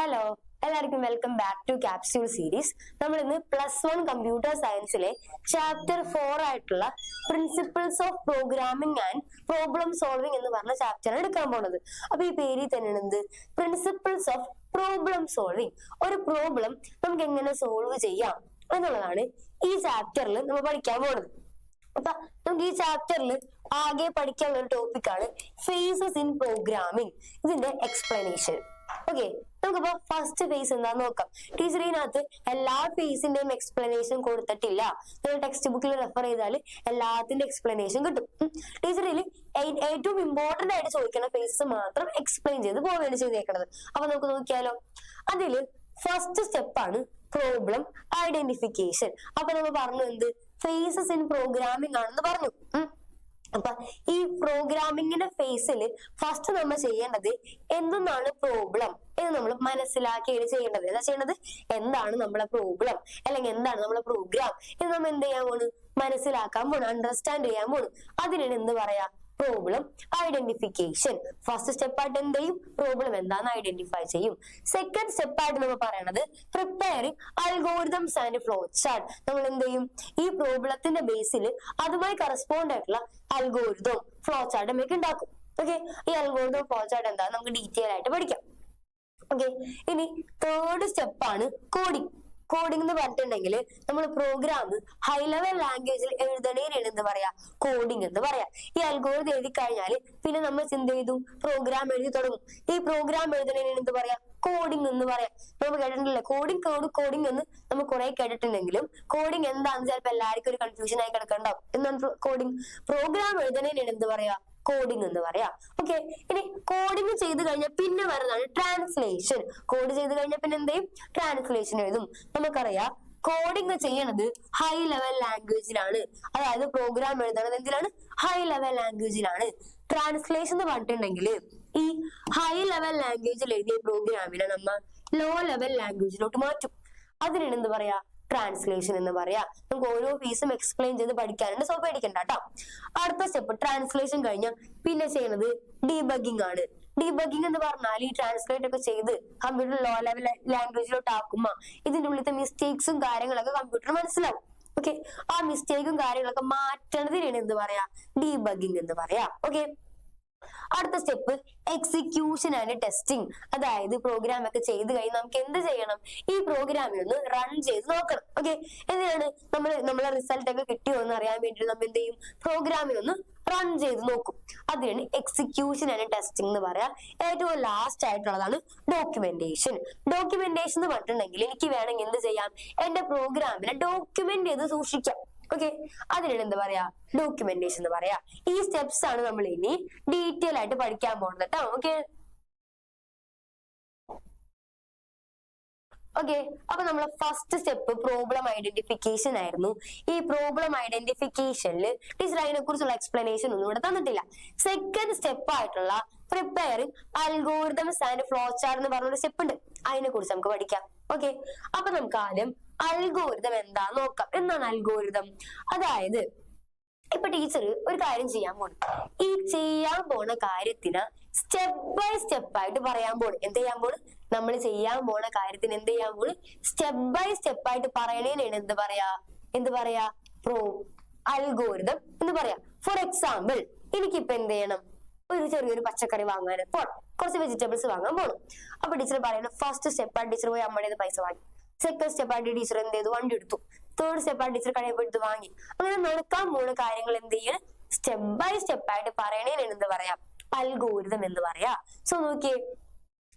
Hello, എല്ലാവർക്കും welcome back to capsule series. നമ്മൾ ഇന്ന് +1 കമ്പ്യൂട്ടർ സയൻസിലെ ചാപ്റ്റർ 4 ആയിട്ടുള്ള principles of programming and problem solving എന്ന് പറഞ്ഞ ചാപ്റ്ററാണ് എടുക്കാൻ പോകുന്നത്. അപ്പൊ ഈ പേരിൽ തന്നെയാണ് എന്ത്, പ്രിൻസിപ്പിൾസ് ഓഫ് പ്രോബ്ലം സോൾവിംഗ്. ഒരു പ്രോബ്ലം നമുക്ക് എങ്ങനെ സോൾവ് ചെയ്യാം എന്നുള്ളതാണ് ഈ ചാപ്റ്ററിൽ നമ്മൾ പഠിക്കാൻ പോകുന്നത്. അപ്പൊ നമുക്ക് ഈ ചാപ്റ്ററിൽ ആകെ പഠിക്കാനുള്ള ഒരു ടോപ്പിക്കാണ് ഫേസസ് ഇൻ പ്രോഗ്രാമിംഗ്, ഇതിന്റെ എക്സ്പ്ലനേഷൻ. ഓക്കെ, നമുക്കിപ്പോ ഫസ്റ്റ് ഫേസ് എന്താന്ന് നോക്കാം. ടീച്ചർ ഇതിനകത്ത് എല്ലാ ഫേസിന്റെയും എക്സ്പ്ലനേഷൻ കൊടുത്തിട്ടില്ല. നിങ്ങൾ ടെക്സ്റ്റ് ബുക്കിൽ റെഫർ ചെയ്താൽ എല്ലാത്തിന്റെ എക്സ്പ്ലനേഷൻ കിട്ടും. ടീച്ചറിൽ ഏറ്റവും ഇമ്പോർട്ടന്റ് ആയിട്ട് ചോദിക്കുന്ന ഫേസസ് മാത്രം എക്സ്പ്ലെയിൻ ചെയ്ത് പോവുകയാണ് ചെയ്തേക്കുന്നത്. അപ്പൊ നമുക്ക് നോക്കിയാലോ. അതില് ഫസ്റ്റ് സ്റ്റെപ്പാണ് പ്രോബ്ലം ഐഡന്റിഫിക്കേഷൻ. അപ്പൊ നമ്മൾ പറഞ്ഞു എന്ത്, ഫേസസ് ഇൻ പ്രോഗ്രാമിംഗ് ആണെന്ന് പറഞ്ഞു. അപ്പൊ ഈ പ്രോഗ്രാമിങ്ങിന്റെ ഫേസിൽ ഫസ്റ്റ് നമ്മൾ ചെയ്യേണ്ടത് എന്താണ് പ്രോബ്ലം എന്ന് നമ്മൾ മനസ്സിലാക്കിയാണ് ചെയ്യേണ്ടത്. എന്താ ചെയ്യേണ്ടത്, എന്താണ് നമ്മളെ പ്രോബ്ലം അല്ലെങ്കിൽ എന്താണ് നമ്മളെ പ്രോഗ്രാം എന്ന് നമ്മൾ എന്ത് ചെയ്യാൻ പോണ്, മനസ്സിലാക്കാൻ പോണ്, അണ്ടർസ്റ്റാൻഡ് ചെയ്യാൻ പോണ്. അതിനാണ് എന്ത് പറയാ, പ്രോബ്ലം ഐഡന്റിഫിക്കേഷൻ. ഫസ്റ്റ് സ്റ്റെപ്പായിട്ട് എന്ത് ചെയ്യും, പ്രോബ്ലം എന്താണെന്ന് ഐഡന്റിഫൈ ചെയ്യും. സെക്കൻഡ് സ്റ്റെപ്പായിട്ട് നമ്മൾ പറയണത് preparing algorithms and flow chart. നമ്മൾ എന്ത് ചെയ്യും, ഈ പ്രോബ്ലത്തിന്റെ ബേസിൽ അതുമായി കറസ്പോണ്ട് ആയിട്ടുള്ള അൽഗോരിതം ഫ്ലോ ചാർട്ട് നമുക്ക് ഉണ്ടാക്കും. ഓക്കെ, ഈ അൽഗോരിതം ഫ്ലോ ചാർട്ട് എന്താ നമുക്ക് ഡീറ്റെയിൽ ആയിട്ട് പഠിക്കാം. ഓക്കെ, ഇനി തേർഡ് സ്റ്റെപ്പാണ് കോഡിംഗ്. കോഡിംഗ് എന്ന് പറഞ്ഞിട്ടുണ്ടെങ്കിൽ നമ്മൾ പ്രോഗ്രാം ഹൈ ലെവൽ ലാംഗ്വേജിൽ എഴുതണേനാണ് എന്ത് പറയാ, കോഡിംഗ് എന്ന് പറയാ. ഈ അൽഗോരിതം എഴുതി കഴിഞ്ഞാൽ പിന്നെ നമ്മൾ എന്ത് ചെയ്തു, പ്രോഗ്രാം എഴുതി തുടങ്ങും. ഈ പ്രോഗ്രാം എഴുതണേനാണ് എന്ത് പറയാ, കോഡിംഗ് എന്ന് പറയാം. നമ്മൾ കേട്ടിട്ടില്ലേ കോഡിംഗ് എന്ന് നമ്മൾ കുറെ കേട്ടിട്ടുണ്ടെങ്കിലും കോഡിംഗ് എന്താണെന്ന് ചിലപ്പോൾ എല്ലാവർക്കും ഒരു കൺഫ്യൂഷൻ ആയി കിടക്കണ്ടാവും. എന്താണ് കോഡിംഗ്? പ്രോഗ്രാം എഴുതണേനാണ് എന്ത് പറയാ, കോഡിംഗ് എന്ന് പറയാ. ഓക്കെ, ഇനി കോഡിംഗ് ചെയ്ത് കഴിഞ്ഞാൽ പിന്നെ വരുന്നതാണ് ട്രാൻസ്ലേഷൻ. കോഡ് ചെയ്ത് കഴിഞ്ഞാൽ പിന്നെ എന്ത് ചെയ്യും, ട്രാൻസ്ലേഷൻ എഴുതും. നമുക്കറിയാം കോഡിംഗ് ചെയ്യണത് ഹൈ ലെവൽ ലാംഗ്വേജിലാണ്. അതായത് പ്രോഗ്രാം എഴുതണത് എന്തിലാണ്, ഹൈ ലെവൽ ലാംഗ്വേജിലാണ്. ട്രാൻസ്ലേഷൻ എന്ന് പറഞ്ഞിട്ടുണ്ടെങ്കിൽ ഈ ഹൈ ലെവൽ ലാംഗ്വേജിൽ എഴുതിയ പ്രോഗ്രാമിനെ നമ്മൾ ലോ ലെവൽ ലാംഗ്വേജിലോട്ട് മാറ്റും. അതിനാണ് എന്ത് പറയാ, ട്രാൻസ്ലേഷൻ എന്ന് പറയാ. നമുക്ക് ഓരോ ഫീസും എക്സ്പ്ലെയിൻ ചെയ്ത് പഠിക്കാനുണ്ട്, സോ പേടിക്കണ്ട കേട്ടോ. അടുത്ത സ്റ്റെപ്പ് ട്രാൻസ്ലേഷൻ കഴിഞ്ഞാൽ പിന്നെ ചെയ്യുന്നത് ഡീബഗിംഗ് ആണ്. ഡീബഗിംഗ് എന്ന് പറഞ്ഞാൽ ഈ ട്രാൻസ്ലേറ്റ് ഒക്കെ ചെയ്ത് കമ്പ്യൂട്ടർ ലോ ലെവൽ ലാംഗ്വേജിലോട്ട് ആക്കുമ്പോ ഇതിന്റെ ഉള്ളിലത്തെ മിസ്റ്റേക്സും കാര്യങ്ങളൊക്കെ കമ്പ്യൂട്ടർ മനസ്സിലാവും. ഓക്കെ, ആ മിസ്റ്റേക്കും കാര്യങ്ങളൊക്കെ മാറ്റണതിനാണ് എന്ത് പറയാ, ഡീബഗിംഗ് എന്ന് പറയാ. ഓക്കെ, അടുത്ത സ്റ്റെപ്പ് എക്സിക്യൂഷൻ ആൻഡ് ടെസ്റ്റിംഗ്. അതായത് പ്രോഗ്രാം ഒക്കെ ചെയ്ത് കഴിഞ്ഞ് നമുക്ക് എന്ത് ചെയ്യണം, ഈ പ്രോഗ്രാമിൽ ഒന്ന് റൺ ചെയ്ത് നോക്കണം. ഓക്കെ, എന്തിനാണ്, നമ്മളെ റിസൾട്ട് ഒക്കെ കിട്ടിയോ എന്ന് അറിയാൻ വേണ്ടിയിട്ട് നമ്മൾ എന്ത് ചെയ്യും, പ്രോഗ്രാമിൽ ഒന്ന് റൺ ചെയ്ത് നോക്കും. അതിനാണ് എക്സിക്യൂഷൻ ആൻഡ് ടെസ്റ്റിംഗ് എന്ന് പറയാ. ഏറ്റവും ലാസ്റ്റ് ആയിട്ടുള്ളതാണ് ഡോക്യുമെന്റേഷൻ. ഡോക്യുമെന്റേഷൻ എന്ന് പറഞ്ഞിട്ടുണ്ടെങ്കിൽ എനിക്ക് വേണമെങ്കിൽ എന്ത് ചെയ്യാം, എന്റെ പ്രോഗ്രാമിനെ ഡോക്യുമെന്റ് ചെയ്ത് സൂക്ഷിക്കാം. ഓക്കെ, അതിനാണ് എന്ത് പറയാ, ഡോക്യുമെന്റേഷൻ എന്ന് പറയാ. ഈ സ്റ്റെപ്സ് ആണ് നമ്മൾ ഇനി ഡീറ്റെയിൽ ആയിട്ട് പഠിക്കാൻ പോകുന്നത് കേട്ടോ. ഓക്കെ, അപ്പൊ നമ്മളെ ഫസ്റ്റ് സ്റ്റെപ്പ് പ്രോബ്ലം ഐഡന്റിഫിക്കേഷൻ ആയിരുന്നു. ഈ പ്രോബ്ലം ഐഡന്റിഫിക്കേഷനിൽ ടീച്ചർ അതിനെ കുറിച്ചുള്ള എക്സ്പ്ലനേഷൻ ഒന്നും ഇവിടെ തന്നിട്ടില്ല. സെക്കൻഡ് സ്റ്റെപ്പ് ആയിട്ടുള്ള preparing algorithms and flow chart എന്ന് പറഞ്ഞൊരു സ്റ്റെപ്പ് ഉണ്ട്, അതിനെ കുറിച്ച് നമുക്ക് പഠിക്കാം. ഓക്കെ, അപ്പൊ നമുക്ക് ആദ്യം അൽഗോരിതം എന്താന്ന് നോക്കാം. എന്താണ് അൽഗോരിതം? അതായത് ഇപ്പൊ ടീച്ചർ ഒരു കാര്യം ചെയ്യാൻ പോണം, ഈ ചെയ്യാൻ പോണ കാര്യത്തിന് സ്റ്റെപ്പ് ബൈ സ്റ്റെപ്പ് ആയിട്ട് പറയാൻ പോണ്. എന്ത് ചെയ്യാൻ പോണ്, നമ്മൾ ചെയ്യാൻ പോണ കാര്യത്തിന് എന്ത് ചെയ്യാൻ പോണ്, സ്റ്റെപ്പ് ബൈ സ്റ്റെപ്പ് ആയിട്ട് പറയണേനാണ് എന്ത് പറയാ, അൽഗോരിതം എന്ന് പറയാം. ഫോർ എക്സാമ്പിൾ, എനിക്കിപ്പോ എന്ത് ചെയ്യണം, ഒരു ചെറിയൊരു പച്ചക്കറി വാങ്ങാൻ പോണം, കുറച്ച് വെജിറ്റബിൾസ് വാങ്ങാൻ പോണം. അപ്പൊ ടീച്ചർ പറയുന്നത് ഫസ്റ്റ് സ്റ്റെപ്പായിട്ട് ടീച്ചർ പോയി അമ്മയുടെ പൈസ വാങ്ങി. സെക്കൻഡ് സ്റ്റെപ്പായിട്ട് ടീച്ചർ എന്ത് ചെയ്തു, വണ്ടി എടുത്തു. തേർഡ് സ്റ്റെപ്പായിട്ട് ടീച്ചർ കടയിൽ പോയിട്ട് വാങ്ങി. അങ്ങനെ നടക്കാൻ പോകുന്ന കാര്യങ്ങൾ എന്ത് ചെയ്യണം, സ്റ്റെപ്പ് ബൈ സ്റ്റെപ്പ് ആയിട്ട് പറയണേനാണ് എന്ത് പറയാ, അൽഗോരിതം എന്ന് പറയാ. സോ നോക്കിയേ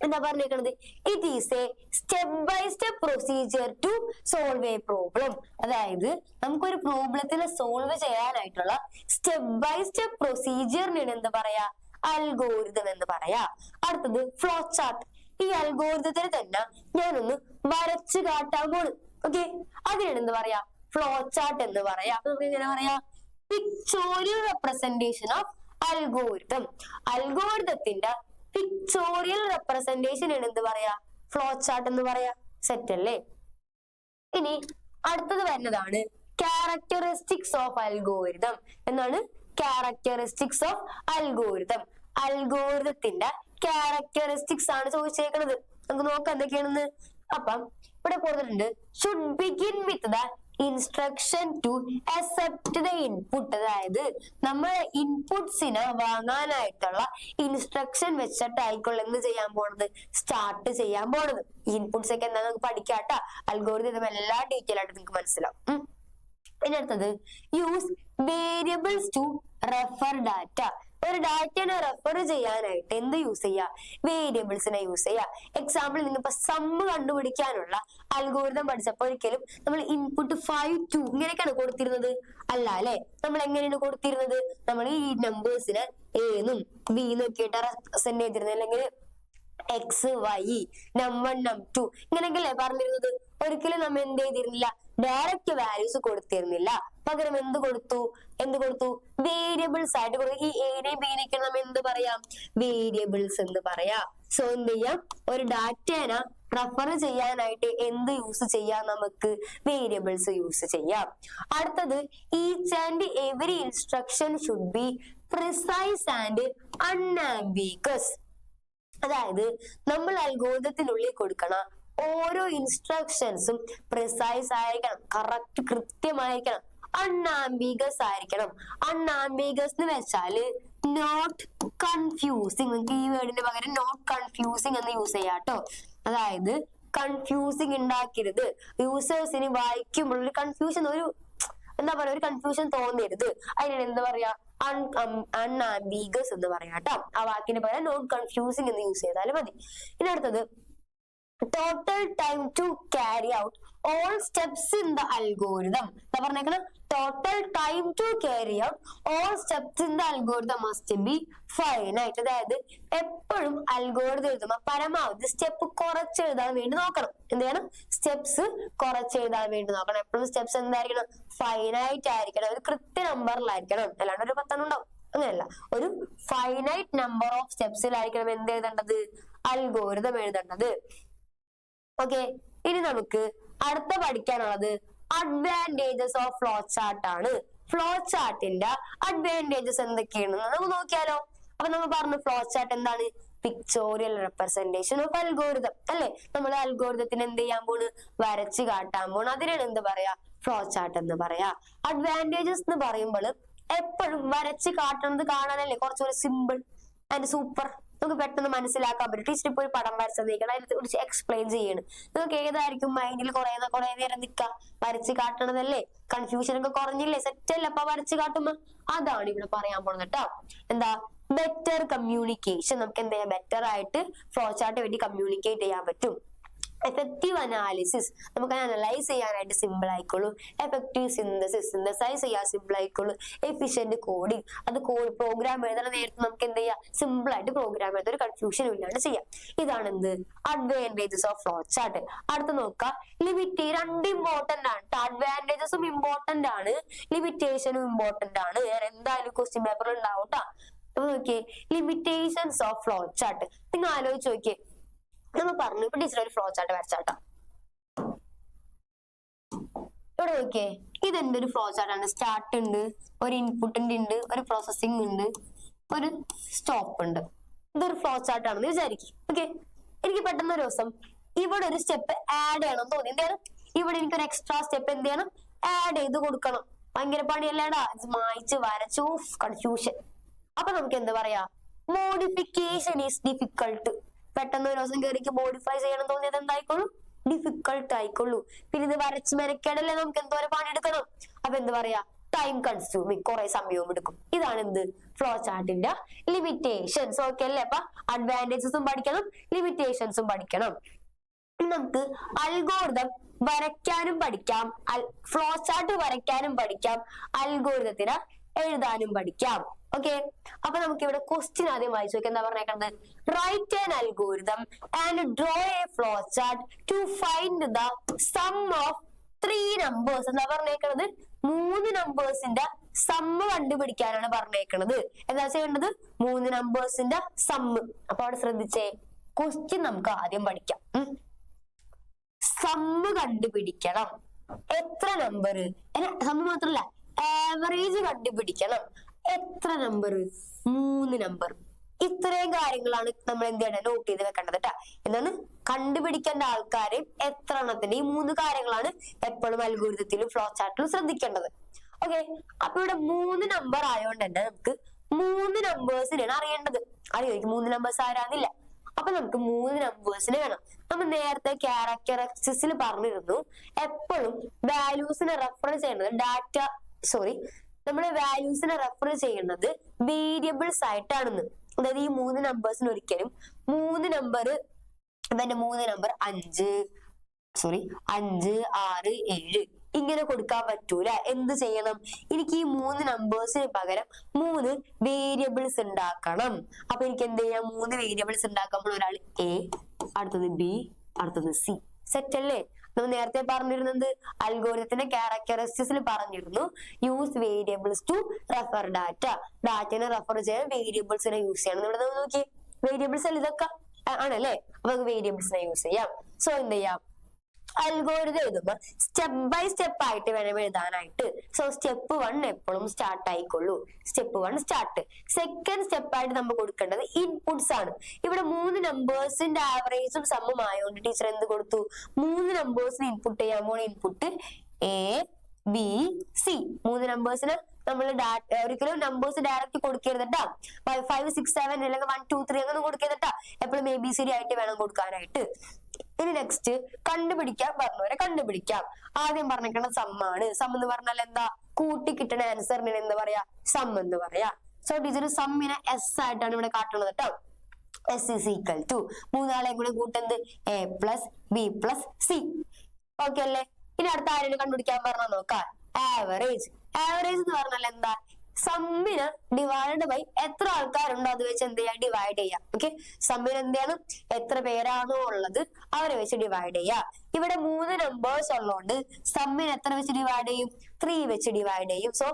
എന്താ പറഞ്ഞേക്കണത്, it is a step by step procedure to solve a problem. അതായത് നമുക്കൊരു പ്രോബ്ലത്തിനെ സോൾവ് ചെയ്യാനായിട്ടുള്ള സ്റ്റെപ്പ് ബൈ സ്റ്റെപ്പ് പ്രൊസീജിയറിനാണ് എന്ത് പറയാ, അൽഗോരിതം എന്ന് പറയാ. അടുത്തത് ഫ്ലോ ചാർട്ട്. ഈ അൽഗോരിതത്തിന് തന്നെ ഞാനൊന്ന് വരച്ചു കാട്ടാൻ പോണ്. ഓക്കെ, അതിനാണ് എന്ത് പറയാ, ഫ്ലോ ചാർട്ട് എന്ന് പറയാ. അപ്പൊ നമുക്ക് എങ്ങനെ പറയാ, പിക്ചോറിയൽ റെപ്രസെന്റേഷൻ ഓഫ് അൽഗോരിതം. അൽഗോരിതത്തിന്റെ പിക്ചോറിയൽ റെപ്രസെന്റേഷൻ ആണ് എന്ത് പറയാ, ഫ്ലോ ചാർട്ട് എന്ന് പറയാ. സെറ്റ് അല്ലേ? ഇനി അടുത്തത് വരുന്നതാണ് ക്യാരക്ടറിസ്റ്റിക്സ് ഓഫ് അൽഗോരിതം. എന്നാണ് ക്യാരക്ടറിസ്റ്റിക്സ് ഓഫ് അൽഗോരിതം. അൽഗോരിതത്തിന്റെ ക്യാരക്ടറിസ്റ്റിക്സ് ആണ് ചോദിച്ചേക്കുന്നത്. നമുക്ക് നോക്കാം എന്തൊക്കെയാണെന്ന്. അപ്പം ഇവിടെ കൊടുത്തിട്ടുണ്ട് should begin with the instruction to accept the input. അതായത് നമ്മൾ ഇൻപുട്സിനെ വാങ്ങാനായിട്ടുള്ള ഇൻസ്ട്രക്ഷൻ വെച്ചിട്ടായിക്കോളൂ എന്ത് ചെയ്യാൻ പോണത്, സ്റ്റാർട്ട് ചെയ്യാൻ പോണത്. ഇൻപുട്സ് ഒക്കെ എന്താ നമുക്ക് പഠിക്കാട്ടാ, അൽഗോരിതം എല്ലാം ഡീറ്റെയിൽ ആയിട്ട് നിങ്ങൾക്ക് മനസ്സിലാവും. ഇനി അടുത്തത് use variables to refer data. ഒരു ഡാറ്റനെ റെഫർ ചെയ്യാനായിട്ട് എന്ത് യൂസ് ചെയ്യാ, വേരിയബിൾസിനെ യൂസ് ചെയ്യാ. എക്സാമ്പിൾ നിങ്ങളിപ്പോ സമ്മ് കണ്ടുപിടിക്കാനുള്ള അൽഗോരിതം പഠിച്ചപ്പോ ഒരിക്കലും നമ്മൾ ഇൻപുട്ട് 5 2 ഇങ്ങനെയൊക്കെയാണ് കൊടുത്തിരുന്നത്, അല്ല അല്ലെ? നമ്മൾ എങ്ങനെയാണ് കൊടുത്തിരുന്നത്, നമ്മൾ ഈ നമ്പേഴ്സിനെ എന്നും ബി എന്നൊക്കെ റെപ്രസെന്റ് ചെയ്തിരുന്നത്, അല്ലെങ്കിൽ എക്സ് വൈ നം1 നം2 ഇങ്ങനെയൊക്കെയല്ലേ പറഞ്ഞിരുന്നത്. ഒരിക്കലും നമ്മൾ എന്ത് ചെയ്തിരുന്നില്ല, ഡയറക്റ്റ് വാല്യൂസ് കൊടുത്തിരുന്നില്ല. പകരം എന്ത് കൊടുത്തു, വേരിയബിൾസ് ആയിട്ട് കൊടുത്തു. ഈ എനെയും ബിനെയൊക്കെ നമ്മൾ എന്ത് പറയാം, വേരിയബിൾസ് എന്ന് പറയാം. സോ എന്ത് ചെയ്യാം, ഒരു ഡാറ്റേനെ റെഫർ ചെയ്യാനായിട്ട് എന്ത് യൂസ് ചെയ്യാം, നമുക്ക് വേരിയബിൾസ് യൂസ് ചെയ്യാം. അടുത്തത് each and every instruction should be precise and unambiguous. അതായത് നമ്മൾ അൽഗോരിതത്തിനുള്ളിൽ കൊടുക്കണ ഓരോ ഇൻസ്ട്രക്ഷൻസും പ്രിസൈസ് ആയിരിക്കണം, കറക്റ്റ് കൃത്യമായിരിക്കണം, അൺആംബിഗസ് ആയിരിക്കണം. അൺആംബിഗസ് എന്ന് വെച്ചാല് നോട്ട് കൺഫ്യൂസിങ്. നിങ്ങൾക്ക് ഈ വേർഡിന്റെ പകരം നോട്ട് കൺഫ്യൂസിങ് എന്ന് യൂസ് ചെയ്യാട്ടോ. അതായത് കൺഫ്യൂസിങ് ഉണ്ടാക്കരുത്, യൂസേഴ്സിന് വായിക്കുമ്പോൾ ഒരു കൺഫ്യൂഷൻ, ഒരു എന്താ പറയാ, ഒരു കൺഫ്യൂഷൻ തോന്നരുത്. അതിനാണ് എന്താ പറയാ, അൺആംബിഗസ് എന്ന് പറയാട്ടോ. ആ വാക്കിന് പകരം നോട്ട് കൺഫ്യൂസിങ് എന്ന് യൂസ് ചെയ്താലും മതി. ഇനി അടുത്തത് total time to carry out all steps in the algorithm. എന്താ പറഞ്ഞേക്കണം, total time to carry out all steps in the algorithm must be finite. അതായത് എപ്പോഴും അൽഗോരിതം എഴുതുമ്പോൾ പരമാവധി സ്റ്റെപ്പ് കുറച്ച് എഴുതാൻ വേണ്ടി നോക്കണം. എന്ത് ചെയ്യണം, സ്റ്റെപ്സ് കുറച്ച് എഴുതാൻ വേണ്ടി നോക്കണം. എപ്പോഴും സ്റ്റെപ്സ് എന്തായിരിക്കണം, ഫൈനൈറ്റ് ആയിരിക്കണം, ഒരു കൃത്യ നമ്പറിലായിരിക്കണം. അല്ലാണ്ട് ഒരു 10 ഉണ്ടാവും, അങ്ങനെയല്ല. ഒരു ഫൈനൈറ്റ് നമ്പർ ഓഫ് സ്റ്റെപ്സിലായിരിക്കണം എന്ത് എഴുതേണ്ടത്, അൽഗോരിതം എഴുതേണ്ടത്. ഓക്കെ, ഇനി നമുക്ക് അടുത്ത പഠിക്കാനുള്ളത് അഡ്വാൻറ്റേജസ് ഓഫ് ഫ്ലോ ചാർട്ട് ആണ്. ഫ്ലോ ചാർട്ടിന്റെ അഡ്വാൻറ്റേജസ് എന്തൊക്കെയാണെന്ന് നമുക്ക് നോക്കിയാലോ. അപ്പൊ നമ്മൾ പറഞ്ഞു ഫ്ലോ ചാർട്ട് എന്താണ്, പിക്ചോറിയൽ റെപ്രസെന്റേഷൻ ഓഫ് അൽഗോരിതം അല്ലെ. നമ്മൾ അൽഗോരിതത്തിന് എന്ത് ചെയ്യാൻ പോണ്, വരച്ച് കാട്ടാൻ പോണ്. അതിനാണ് എന്ത് പറയാ, ഫ്ലോ ചാർട്ട് എന്ന് പറയാ. അഡ്വാൻറ്റേജസ് എന്ന് പറയുമ്പോൾ എപ്പോഴും വരച്ച് കാട്ടുന്നത് കാണാനല്ലേ കുറച്ചുകൂടി സിമ്പിൾ ആൻഡ് സൂപ്പർ, നമുക്ക് പെട്ടെന്ന് മനസ്സിലാക്കാൻ പറ്റും. ടീച്ചർ ഇപ്പൊ ഒരു പടം വരച്ചതേക്കണം, അതിനെ കുറിച്ച് എക്സ്പ്ലെയിൻ ചെയ്യണം. നിങ്ങൾക്ക് ഏതായിരിക്കും മൈൻഡിൽ കുറെ നേരം നിൽക്കാം, വരച്ച് കാട്ടണതല്ലേ. കൺഫ്യൂഷൻ ഒക്കെ കുറഞ്ഞില്ലേ, സെറ്റ് അല്ലേ അപ്പൊ വരച്ച് കാട്ടുമ്പോ. അതാണ് ഇവിടെ പറയാൻ പോകുന്നത് കേട്ടോ. എന്താ, ബെറ്റർ കമ്മ്യൂണിക്കേഷൻ. നമുക്ക് എന്താ ചെയ്യാം, ബെറ്റർ ആയിട്ട് ഫ്ലോ ചാർട്ട് വേണ്ടി കമ്മ്യൂണിക്കേറ്റ് ചെയ്യാൻ പറ്റും. എഫക്റ്റീവ് അനാലിസിസ്, നമുക്ക് അനലൈസ് ചെയ്യാനായിട്ട് സിമ്പിൾ ആയിക്കോളൂ. എഫക്റ്റീവ് സിന്തസൈസ് ചെയ്യാൻ സിമ്പിൾ ആയിക്കോളൂ. എഫിഷ്യന്റ് കോഡിങ്, അത് പ്രോഗ്രാം എഴുതണ നേരത്തെ നമുക്ക് എന്ത് ചെയ്യാം, സിമ്പിൾ ആയിട്ട് പ്രോഗ്രാം എഴുതാൻ ഒരു കൺഫ്യൂഷൻ ഇല്ലാണ്ട് ചെയ്യാം. ഇതാണ് എന്ത്, അഡ്വാൻറ്റേജസ് ഓഫ് ഫ്ലോ ചാർട്ട്. അടുത്ത് നോക്കാം, ലിമിറ്റ്. രണ്ട് ഇമ്പോർട്ടന്റ് ആണ്. അഡ്വാൻറ്റേജസും ഇമ്പോർട്ടന്റ് ആണ്, ലിമിറ്റേഷനും ഇമ്പോർട്ടന്റ് ആണ്. എന്തായാലും ക്വസ്റ്റ്യൻ പേപ്പർ ഉണ്ടാവും കേട്ടോ. അപ്പൊ നോക്കിയേ, ലിമിറ്റേഷൻസ് ഓഫ് ഫ്ലോ ചാർട്ട്. നിങ്ങൾ ആലോചിച്ച് നോക്കിയേ, നമ്മൾ പറഞ്ഞു ഇപ്പൊ ടീച്ചർ ഒരു ഫ്ലോ ചാർട്ട് വരച്ചാട്ടോ. ഇവിടെ നോക്കിയേ, ഇതെന്റെ ഒരു ഫ്ലോ ചാർട്ട് ആണ്. സ്റ്റാർട്ട് ഉണ്ട്, ഒരു ഇൻപുട്ടിന്റെ ഉണ്ട്, ഒരു പ്രോസസ്സിംഗ് ഉണ്ട്, ഒരു സ്റ്റോപ്പ് ഉണ്ട്. ഇതൊരു ഫ്ലോ ചാർട്ട് ആണെന്ന് വിചാരിക്കും. ഓക്കെ, എനിക്ക് പെട്ടെന്ന് ഒരു ദിവസം ഇവിടെ ഒരു സ്റ്റെപ്പ് ആഡ് ചെയ്യണം തോന്നി. എന്ത് ചെയ്യണം, ഇവിടെ എനിക്കൊരു എക്സ്ട്രാ സ്റ്റെപ്പ് എന്ത് ചെയ്യണം, ആഡ് ചെയ്ത് കൊടുക്കണം. ഭയങ്കര പണിയല്ലേടാ, മായിച്ച് വരച്ചു, കൺഫ്യൂഷൻ. അപ്പൊ നമുക്ക് എന്താ പറയാ, മോഡിഫിക്കേഷൻ ഈസ് ഡിഫിക്കൾട്ട്. പെട്ടെന്ന് ഒരു ദിവസം കയറിക്ക് മോഡിഫൈ ചെയ്യണം തോന്നിയത് എന്തായിക്കോളൂ, ഡിഫിക്കൾട്ട് ആയിക്കോളൂ. പിന്നെ ഇത് വരച്ച് മെനക്കേടല്ലേ, നമുക്ക് എന്തോരം പണിയെടുക്കണം. അപ്പൊ എന്താ പറയാ, ടൈം കൺസ്യൂമിങ്, കുറെ സമയവും എടുക്കും. ഇതാണ് എന്ത്, ഫ്ലോ ചാർട്ടിന്റെ ലിമിറ്റേഷൻസ്. ഓക്കെ അല്ലേ. അപ്പൊ അഡ്വാൻറ്റേജസും പഠിക്കണം, ലിമിറ്റേഷൻസും പഠിക്കണം. നമുക്ക് അൽഗോരിതം വരയ്ക്കാനും പഠിക്കാം, ഫ്ലോ ചാർട്ട് വരയ്ക്കാനും പഠിക്കാം, അൽഗോരിതത്തിന് എഴുതാനും പഠിക്കാം. ഓക്കെ, അപ്പൊ നമുക്ക് ഇവിടെ ക്വസ്റ്റ്യൻ ആദ്യം വായിച്ചു നോക്കി. എന്താ പറഞ്ഞേക്കുന്നത്, write an algorithm and draw a flow chart to find the sum of 3 numbers. എന്താ പറഞ്ഞേക്കുന്നത്, 3 നമ്പേഴ്സിന്റെ സമ്മ് കണ്ടുപിടിക്കാനാണ് പറഞ്ഞേക്കുന്നത്. എന്താ ചെയ്യേണ്ടത്, 3 നമ്പേഴ്സിന്റെ സമ്മ്. അപ്പൊ അവിടെ ശ്രദ്ധിച്ചേ, ക്വസ്റ്റ്യൻ നമുക്ക് ആദ്യം പഠിക്കാം. സമ്മ് കണ്ടുപിടിക്കണം. എത്ര നമ്പർ, സമ്മ് മാത്രല്ല ആവറേജ് കണ്ടുപിടിക്കണം. എത്ര നമ്പർ, 3 നമ്പർ. ഇത്രയും കാര്യങ്ങളാണ് നമ്മൾ എന്ത് ചെയ്യണം, നോട്ട് ചെയ്ത് വെക്കേണ്ടത് കേട്ടാ. എന്താണ് കണ്ടുപിടിക്കേണ്ട ആൾക്കാരെയും എത്ര എണ്ണത്തിന്റെ, ഈ 3 കാര്യങ്ങളാണ് എപ്പോഴും അൽഗോരിതത്തിലും ഫ്ലോ ചാർട്ടിലും ശ്രദ്ധിക്കേണ്ടത്. ഓക്കെ, അപ്പൊ ഇവിടെ 3 നമ്പർ ആയതുകൊണ്ട് തന്നെ നമുക്ക് 3 നമ്പേഴ്സിനെയാണ് അറിയേണ്ടത്. അറിയാം 3 നമ്പേഴ്സ് ആരാന്നില്ല. അപ്പൊ നമുക്ക് 3 നമ്പേഴ്സിന് വേണം. നമ്മൾ നേരത്തെ ക്യാരക്ടറിസ്റ്റിക്സിൽ പറഞ്ഞിരുന്നു എപ്പോഴും വാല്യൂസിനെ റെഫർ ചെയ്യുന്നത് നമ്മുടെ വാല്യൂസിനെ റെഫർ ചെയ്യുന്നത് വേരിയബിൾസ് ആയിട്ടാണെന്ന്. അതായത് ഈ 3 നമ്പേഴ്സിന് ഒരിക്കലും 3 നമ്പർ 5, 6, 7 ഇങ്ങനെ കൊടുക്കാൻ പറ്റൂല. എന്ത് ചെയ്യണം, എനിക്ക് ഈ 3 നമ്പേഴ്സിന് പകരം 3 വേരിയബിൾസ് ഉണ്ടാക്കണം. അപ്പൊ എനിക്ക് എന്ത് ചെയ്യാം, 3 വേരിയബിൾസ് ഉണ്ടാക്കുമ്പോൾ ഒരാൾ എ, അടുത്തത് ബി, അടുത്തത് സി. സെറ്റ് അല്ലേ? നമ്മൾ നേരത്തെ പറഞ്ഞിരുന്നത് അൽഗോരിതത്തിന്റെ ക്യാരക്ടറിസ്റ്റിക്സിൽ പറഞ്ഞിരുന്നു use variables to refer data. ഡാറ്റനെ റെഫർ ചെയ്യാൻ വേരിയബിൾസിനെ യൂസ് ചെയ്യണം. ഇവിടെ നോക്കി വേരിയബിൾസ് അല്ല ഇതൊക്കെ ആണല്ലേ, അപ്പൊ വേരിയബിൾസിനെ യൂസ് ചെയ്യാം. സോ എന്ത് ചെയ്യാം, അൽഗോരിതം എഴുതുമ്പോ സ്റ്റെപ്പ് ബൈ സ്റ്റെപ്പ് ആയിട്ട് വേണം എഴുതാനായിട്ട്. സോ സ്റ്റെപ്പ് 1 എപ്പോഴും സ്റ്റാർട്ട് ആയിക്കൊള്ളൂ. Step 1 start. സെക്കൻഡ് സ്റ്റെപ്പ് ആയിട്ട് നമ്മൾ കൊടുക്കേണ്ടത് ഇൻപുട്സ് ആണ്. ഇവിടെ 3 നമ്പേഴ്സിന്റെ ആവറേജും സമ്മും ആയതുകൊണ്ട് ടീച്ചർ എന്ത് കൊടുത്തു, 3 നമ്പേഴ്സിന് ഇൻപുട്ട് ചെയ്യാൻ പോണ ഇൻപുട്ട് എ, ബി, സി. 3 നമ്പേഴ്സിന് നമ്മൾ ഒരിക്കലും നമ്പേഴ്സ് ഡയറക്റ്റ് കൊടുക്കരുത് കേട്ടാ. 5, 6, 7 അല്ലെങ്കിൽ 1, 2, 3 അങ്ങനെ കൊടുക്കരുത് കേട്ടാ. എപ്പോഴും ABCD ആയിട്ട് വേണം കൊടുക്കാനായിട്ട്. ഇനി നെക്സ്റ്റ് കണ്ടുപിടിക്കാൻ പറഞ്ഞവരെ കണ്ടുപിടിക്കാം. ആദ്യം പറഞ്ഞിരിക്കുന്ന സമ്മാണ്. സം എന്ന് പറഞ്ഞാൽ എന്താ, കൂട്ടി കിട്ടുന്ന ആൻസറിന് എന്താ പറയാ, സം എന്ന് പറയാ. സോ ടീച്ചർ സമ്മിനെ എസ് ആയിട്ടാണ് ഇവിടെ കാട്ടുന്നത് കേട്ടോ. S is equal to 3 കൂടെ കൂട്ടുന്നത് A+B+C. ഓക്കെ അല്ലേ? ഇനി അടുത്ത ആരെയും കണ്ടുപിടിക്കാൻ പറഞ്ഞാൽ നോക്കാം, ആവറേജ്. ആവറേജ് എന്ന് പറഞ്ഞാൽ എന്താ, സമ്മിന് ഡിവൈഡ് ബൈ എത്ര ആൾക്കാരുണ്ടോ അത് വെച്ച് എന്ത് ചെയ്യാം, ഡിവൈഡ് ചെയ്യാം. ഓക്കെ, സമ്മിന് എന്താണ് എത്ര പേരാണോ ഉള്ളത് അവരെ വെച്ച് ഡിവൈഡ് ചെയ്യാം. ഇവിടെ 3 നമ്പേഴ്സ് ഉള്ളതുകൊണ്ട് സമ്മിന് എത്ര വെച്ച് ഡിവൈഡ് ചെയ്യും, 3 വെച്ച് ഡിവൈഡ് ചെയ്യും. So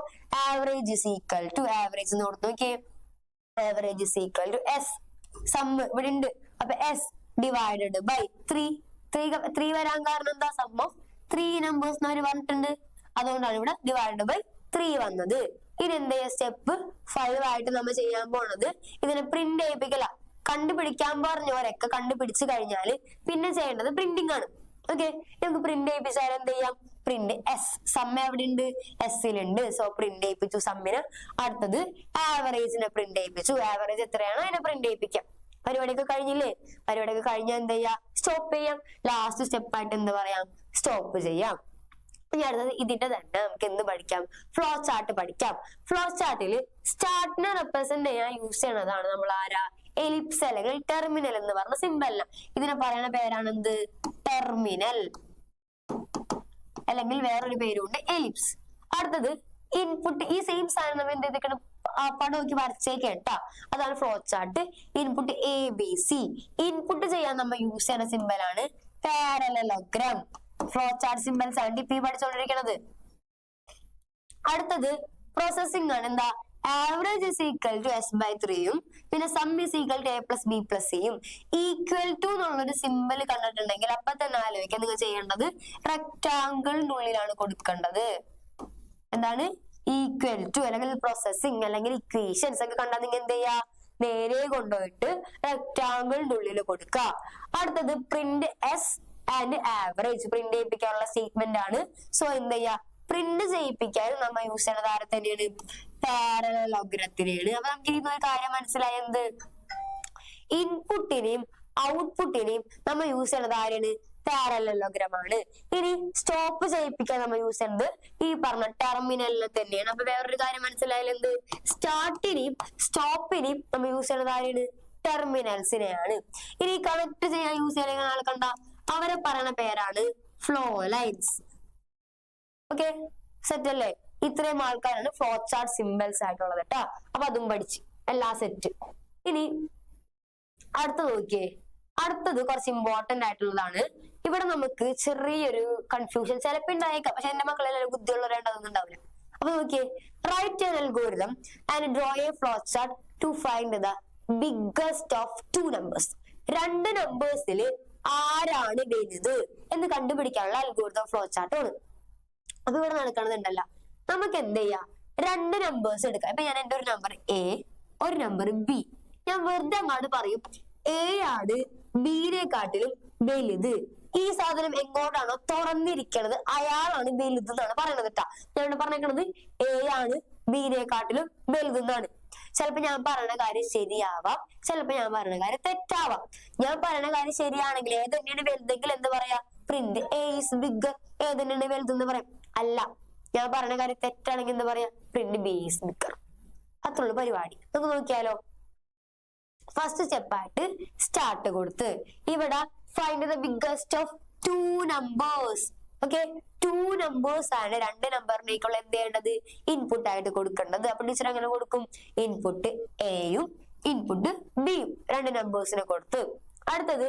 average is equal to, average എന്ന് കൊടുത്തു നോക്കിയേ, average is equal to S. Sum ഇവിടെ ഉണ്ട്, അപ്പൊ എസ് ഡിവൈഡഡ് ബൈ 3 വരാൻ കാരണം എന്താ, സം ഓഫ് 3 നമ്പേഴ്സ് എന്ന് പറഞ്ഞിട്ടുണ്ട്, അതുകൊണ്ടാണ് ഇവിടെ ഡിവൈഡഡ് ബൈ 3 വന്നത്. ഇനി എന്താ സ്റ്റെപ്പ് 5 ആയിട്ട് നമ്മൾ ചെയ്യാൻ പോണത്, ഇതിനെ പ്രിന്റ് ചെയ്യിപ്പിക്കല. കണ്ടുപിടിക്കാൻ പറഞ്ഞവരൊക്കെ കണ്ടുപിടിച്ചു കഴിഞ്ഞാല് പിന്നെ ചെയ്യേണ്ടത് പ്രിന്റിംഗ് ആണ്. ഓക്കെ, നമുക്ക് പ്രിന്റ് ചെയ്യിപ്പിച്ചാൽ എന്ത് ചെയ്യാം, പ്രിന്റ് എസ്. സമ്മ എവിടെ ഉണ്ട്, എസ്സിലുണ്ട്. So print ചെയ്യിപ്പിച്ചു സമ്മിന്. അടുത്തത് ആവറേജിനെ പ്രിന്റ് ചെയ്യിപ്പിച്ചു. ആവറേജ് എത്രയാണോ അതിനെ പ്രിന്റ് ചെയ്യിപ്പിക്കാം. പരിപാടിയൊക്കെ കഴിഞ്ഞില്ലേ? പരിപാടിയൊക്കെ കഴിഞ്ഞാൽ എന്ത് ചെയ്യാം, സ്റ്റോപ്പ് ചെയ്യാം. ലാസ്റ്റ് സ്റ്റെപ്പ് ആയിട്ട് എന്ത് പറയാം, സ്റ്റോപ്പ് ചെയ്യാം. ഇനി അടുത്തത് ഇതിന്റെ തന്നെ നമുക്ക് എന്ത് പഠിക്കാം, ഫ്ലോ ചാർട്ട് പഠിക്കാം. ഫ്ലോ ചാർട്ടിൽ സ്റ്റാർട്ടിനെ റെപ്രസെന്റ് ചെയ്യാൻ യൂസ് ചെയ്യുന്നതാണ് നമ്മൾ ആരാ, എലിപ്സ് അല്ലെങ്കിൽ ടെർമിനൽ എന്ന് പറഞ്ഞ സിമ്പലിന്. ഇതിനെ പറയുന്ന പേരാണ് എന്ത്, ടെർമിനൽ, അല്ലെങ്കിൽ വേറൊരു പേരുണ്ട് എലിപ്സ്. അടുത്തത് ഇൻപുട്ട്. ഈ സെയിം സാധനം നമ്മൾ എന്ത് ചെയ്തിരിക്കണം, പടം നോക്കി വരച്ചേക്കേട്ടാ. അതാണ് flow chart. Input ABC. Input ചെയ്യാൻ നമ്മൾ യൂസ് ചെയ്യുന്ന സിമ്പലാണ് പാരലലോഗ്രാം. ഫ്ലോ ചാർട്ട് സിമ്പൽസ് ആണ് ഇപ്പൊ പഠിച്ചുകൊണ്ടിരിക്കുന്നത്. അടുത്തത് പ്രോസസിംഗ് ആണ്. എന്താ, ആവറേജ് ഇസ് ഈക്വൽ ടു S/3യും പിന്നെ സം ഇസ് ഈക്വൽ ടു A+B+Cയും. ഈക്വൽ ടു എന്നുള്ളൊരു സിമ്പൽ കണ്ടിട്ടുണ്ടെങ്കിൽ അപ്പൊ തന്നെ ആലോചിക്കാം നിങ്ങൾ ചെയ്യേണ്ടത് റെക്ടാങ്കിളിനുള്ളിലാണ് കൊടുക്കേണ്ടത്. എന്താണ്, ഈക്വൽ ടു അല്ലെങ്കിൽ പ്രോസസിംഗ് അല്ലെങ്കിൽ ഇക്വേഷൻസ് ഒക്കെ കണ്ടാൽ നിങ്ങൾ എന്ത് ചെയ്യാ, നേരെ കൊണ്ടുപോയിട്ട് റെക്ടാങ്കിളിന്റെ ഉള്ളിൽ കൊടുക്കുക. അടുത്തത് print S and average. Print ചെയ്യിപ്പിക്കാനുള്ള സ്റ്റേറ്റ്മെന്റ് ആണ്. സോ എന്ത് ചെയ്യാ, പ്രിന്റ് ചെയ്യിപ്പിക്കാൻ നമ്മൾ യൂസ് ചെയ്യുന്നത് ആരെ തന്നെയാണ്, പാരലലോഗ്രത്തിനെയാണ്. അപ്പൊ നമുക്ക് ഈ കാര്യം മനസ്സിലായ എന്ത്, ഇൻപുട്ടിനെയും ഔട്ട്പുട്ടിനെയും നമ്മൾ യൂസ് ചെയ്യുന്നത് ആരാണ്, പാരലലോഗ്രാം ആണ്. ഇനി സ്റ്റോപ്പ് ചെയ്യിപ്പിക്കാൻ നമ്മൾ യൂസ് ചെയ്യുന്നത് ഈ പറഞ്ഞ ടെർമിനലിനെ തന്നെയാണ്. അപ്പൊ വേറൊരു കാര്യം മനസ്സിലായാലും എന്ത്, സ്റ്റാർട്ടിനെയും സ്റ്റോപ്പിനെയും നമ്മൾ യൂസ് ചെയ്യുന്നത് ആരാണ്, ടെർമിനൽസിനെയാണ്. ഇനി കണക്ട് ചെയ്യാൻ യൂസ് ചെയ്യുന്ന ആൾ കണ്ട അവരെ പറയുന്ന പേരാണ് ഫ്ലോ ലൈൻസ്. ഓക്കെ, സെറ്റ് അല്ലേ? ഇത്രയും ആൾക്കാരാണ് ഫ്ലോ ചാർട്ട് സിമ്പൽസ് ആയിട്ടുള്ളത് കേട്ടാ. അപ്പൊ അതും പഠിച്ച് എല്ലാ സെറ്റ്. ഇനി അടുത്തത് നോക്കിയേ, അടുത്തത് കുറച്ച് ഇമ്പോർട്ടന്റ് ആയിട്ടുള്ളതാണ്. ഇവിടെ നമുക്ക് ചെറിയൊരു കൺഫ്യൂഷൻ ചിലപ്പോ ഉണ്ടായേക്കാം, പക്ഷെ എന്റെ മക്കളെല്ലാം ബുദ്ധിയുള്ളവരേണ്ടതൊന്നും ഉണ്ടാവില്ല. അപ്പൊ നോക്കിയേ, write an algorithm and draw a flow chart to find the biggest of 2 numbers. 2 നമ്പേഴ്സിൽ ആരാണ് വലുത് എന്ന് കണ്ടുപിടിക്കാനുള്ള അൽഗോരിതം ഫ്ലോ ചാർട്ട് ആണ്. അപ്പൊ ഇവിടെ നടക്കണതുണ്ടല്ല, നമുക്ക് എന്ത് ചെയ്യാം, 2 നമ്പേഴ്സ് എടുക്കാം. ഇപ്പൊ ഞാൻ എന്റെ ഒരു നമ്പർ A, ഒരു നമ്പർ B. ഞാൻ വെറുതെ അങ്ങാട് പറയും എ ആണ് ബിനെക്കാട്ടിലും വലുത്. ഈ സാധനം എങ്ങോട്ടാണോ തുറന്നിരിക്കണത് അയാളാണ് വലുത് എന്നാണ് പറയണത് കേട്ടാ. ഞാൻ പറഞ്ഞേക്കണത് എ ആണ് ബിനെക്കാട്ടിലും വലുത് എന്നാണ്. ചിലപ്പോ ഞാൻ പറയുന്ന കാര്യം ശരിയാവാം, ചിലപ്പോ ഞാൻ പറയുന്ന കാര്യം തെറ്റാവാം. ഞാൻ പറയുന്ന കാര്യം ശരിയാണെങ്കിൽ ഏത് തന്നെയാണ് വലുതെങ്കിൽ എന്ത് പറയാ? Print A is big. ഏത് തന്നെയാണ് വലുതെന്ന് പറയാം. അല്ല, ഞാൻ പറയുന്ന കാര്യം തെറ്റാണെങ്കിൽ എന്താ പറയാ? Print B is bigger. അത്രയുള്ള പരിപാടി. നമുക്ക് നോക്കിയാലോ. ഫസ്റ്റ് സ്റ്റെപ്പായിട്ട് സ്റ്റാർട്ട് കൊടുത്ത് ഇവിടെ find the biggest of 2 numbers. Okay, 2 numbers ആണ്. 2 നമ്പറിനേക്കുള്ള എന്ത് ചെയ്യേണ്ടത്? ഇൻപുട്ട് ആയിട്ട് കൊടുക്കേണ്ടത്. അപ്പൊ ടീച്ചർ അങ്ങനെ കൊടുക്കും, ഇൻപുട്ട് എയും ഇൻപുട്ട് ബിയും 2 നമ്പേഴ്സിനെ കൊടുത്ത്. അടുത്തത്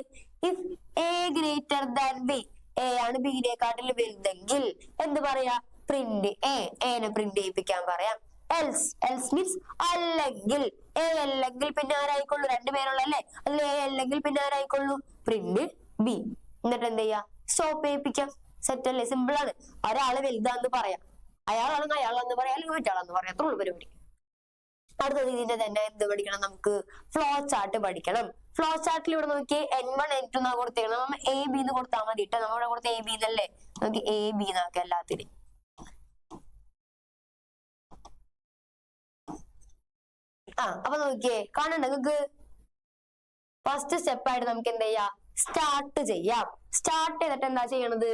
if A greater than B, A ആണ് ബിനെക്കാട്ടിൽ വലുതെങ്കിൽ എന്ത് പറയാ? പ്രിന്റ് എനെ പ്രിന്റ് ചെയ്യിപ്പിക്കാൻ പറയാം. എൽസ് മീൻസ് അല്ലെങ്കിൽ. എ അല്ലെങ്കിൽ പിന്നെ ആരായിക്കൊള്ളു? 2 പേരുള്ളല്ലേ, അതിൽ എ അല്ലെങ്കിൽ പിന്നെ ആരായിക്കൊള്ളു? Print B. എന്നിട്ട് എന്ത് ചെയ്യാ? സ്റ്റോപ്പ് ചെയ്യിപ്പിക്കാം. സെറ്റ് അല്ലേ? സിമ്പിൾ ആണ്. ഒരാള് വലുതാന്ന് പറയാം, അയാളാണെങ്കിൽ അയാളാന്ന് പറയാം, അല്ലെങ്കിൽ മറ്റാളാന്ന് പറയാം. അത്രയുള്ള പരിപാടി. അടുത്തത് ഇതിന്റെ തന്നെ എന്ത് പഠിക്കണം? നമുക്ക് ഫ്ലോ ചാർട്ട് പഠിക്കണം. ഫ്ലോ ചാർട്ടിൽ ഇവിടെ നോക്കി N1 N2 എന്നാ കൊടുത്തേക്കണം. നമ്മൾ എ ബി എന്ന് കൊടുത്താൽ മതി കേട്ടോ. നമ്മളിവിടെ കൊടുത്ത എ ബി എന്നല്ലേ, നമുക്ക് എ ബി എന്നാക്കാം എല്ലാത്തിനും. അപ്പൊ നോക്കിയേ, കാണണ്ട നിങ്ങക്ക്? ഫസ്റ്റ് സ്റ്റെപ്പായിട്ട് നമുക്ക് എന്ത് ചെയ്യാം? സ്റ്റാർട്ട് ചെയ്യാം. സ്റ്റാർട്ട് ചെയ്തിട്ട് എന്താ ചെയ്യണത്?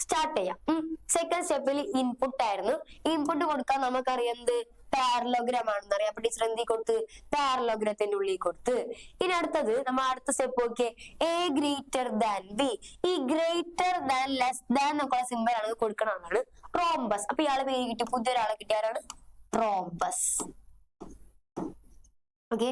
സ്റ്റാർട്ട് ചെയ്യാം. സെക്കൻഡ് സ്റ്റെപ്പിൽ ഇൻപുട്ട് ആയിരുന്നു. ഇൻപുട്ട് കൊടുക്കാൻ നമുക്കറിയാം പാരലോഗ്രാം ആണെന്ന് അറിയാം. അപ്പൊ ടീച്ചർ എന്തി കൊടുത്ത്? പാരലോഗ്രത്തിന്റെ ഉള്ളിൽ കൊടുത്ത്. ഇനി അടുത്തത് നമ്മൾ അടുത്ത സ്റ്റെപ്പ് നോക്കിയേ, എ ഗ്രേറ്റർ ദാൻ ബി. ഈ ഗ്രേറ്റർ ദാൻ ലെസ് ദാൻ എന്നൊക്കെ സിമ്പിൾ ആണ് കൊടുക്കണമെന്നാണ് റോംബസ്. അപ്പൊ ഇയാളെ പേര് കിട്ടി, പുതിയൊരാളെ കിട്ടിയാരാണ്? റോംബസ്. ഓക്കെ,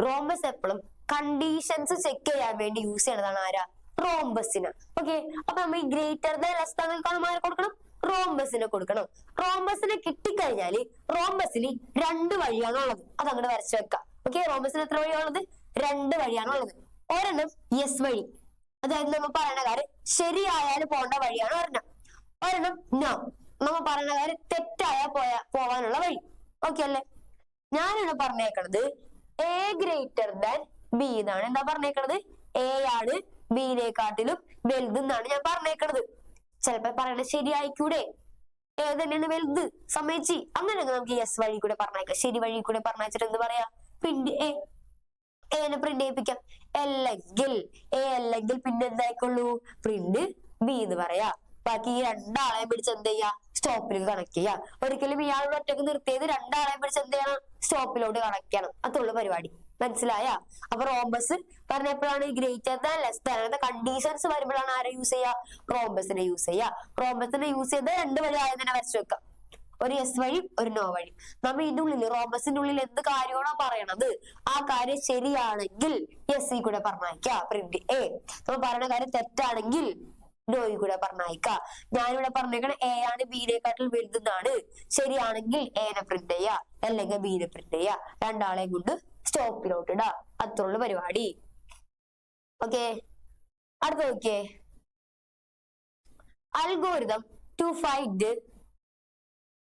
റോംബസ് എപ്പോഴും കണ്ടീഷൻസ് ചെക്ക് ചെയ്യാൻ വേണ്ടി യൂസ് ചെയ്യണതാണ് ആരാ? റോംബസിന്. ഓക്കെ, അപ്പൊ നമ്മൾ ഈ ഗ്രേറ്റർ ദാൻ ലെസ് ദാൻ ആരെ കൊടുക്കണം? റോംബസിനെ കൊടുക്കണം. റോംബസിനെ കിട്ടിക്കഴിഞ്ഞാല് റോംബസിന് 2 വഴിയാണുള്ളത്. അത് അങ്ങോട്ട് വരച്ചു വെക്കാം. ഓക്കെ, റോംബസിന് എത്ര വഴിയാണുള്ളത്? 2 വഴിയാണുള്ളത്. ഒരെണ്ണം യെസ് വഴി, അതായത് നമ്മൾ പറയുന്ന കാര്യം ശരിയായാലും പോകേണ്ട വഴിയാണ് ഒരെണ്ണം നോ, നമ്മൾ പറയുന്ന കാര്യം തെറ്റായാൽ പോവാനുള്ള വഴി. ഓക്കെ അല്ലേ? ഞാനിവിടെ പറഞ്ഞേക്കണത് എ ഗ്രേറ്റർ ദാൻ ബി എന്നാണ്. എന്താ പറഞ്ഞേക്കണത്? എ ആണ് ബിനെക്കാട്ടിലും വലുതെന്നാണ് ഞാൻ പറഞ്ഞേക്കണത്. ചിലപ്പോ പറയണത് ശരിയായിക്കൂടെ? ഏത് തന്നെയാണ് വലുത്? സമ്മതിച്ച് അങ്ങനെ നമുക്ക് യെസ് വഴി കൂടെ പറഞ്ഞേക്കാം. ശരി വഴി കൂടെ പറഞ്ഞിട്ട് എന്ത് പറയാ? പ്രിന്റ് എനെ പ്രിന്റ് ചെയ്യിപ്പിക്കാം. അല്ലെങ്കിൽ പിന്നെ എന്തായിക്കൊള്ളൂ? പ്രിന്റ് ബി എന്ന് പറയാ. ബാക്കി ഈ 2 ആളെയും പിടിച്ച് എന്ത് ചെയ്യാ? സ്റ്റോപ്പിലേക്ക് കണക്ട് ചെയ്യാം. ഒരിക്കലും ഇയാളുടെ ഒറ്റക്ക് നിർത്തിയത് 2 ആളെയും പിടിച്ച് എന്ത് ചെയ്യണം? സ്റ്റോപ്പിലോട്ട് കണക്ട് ചെയ്യണം. അത്രയുള്ള പരിപാടി. മനസ്സിലായ? അപ്പൊ റോംബസ് പറഞ്ഞപ്പോഴാണ് ഗ്രേറ്റർ ദാൻ ലെസ് ദാൻ അങ്ങനത്തെ കണ്ടീഷൻസ് വരുമ്പോഴാണ് ആരെ യൂസ് ചെയ്യുക? റോംബസിനെ യൂസ് ചെയ്യുക. റോംബസിനെ യൂസ് ചെയ്ത് 2 വഴി ആദ്യം തന്നെ വരച്ചു വെക്കാം. ഒരു യെസ് വഴി, ഒരു നോ വഴി. നമ്മൾ ഇതിന്റെ ഉള്ളിൽ റോംബസിന്റെ ഉള്ളിൽ എന്ത് കാര്യമാണോ പറയണത് ആ കാര്യം ശരിയാണെങ്കിൽ യെസ് കൂടെ പറഞ്ഞയക്കാം, പ്രിന്റ് എ. നമ്മൾ പറയുന്ന കാര്യം തെറ്റാണെങ്കിൽ നോയി കൂടെ പറഞ്ഞയക്കാം. ഞാനിവിടെ പറഞ്ഞേക്കണ എ ആണ് ബിനെക്കാട്ടിൽ വലുതെന്നാണ്. ശരിയാണെങ്കിൽ എനെ പ്രിന്റ് ചെയ്യാ, അല്ലെങ്കിൽ ബിനെ പ്രിന്റ് ചെയ്യാ. 2 ആളെയും കൊണ്ട് സ്റ്റോപ്പിലോട്ട് ഇടാ. അത്രയുള്ള പരിപാടി. ഓക്കെ, അടുത്ത നോക്കിയേ, algorithm to find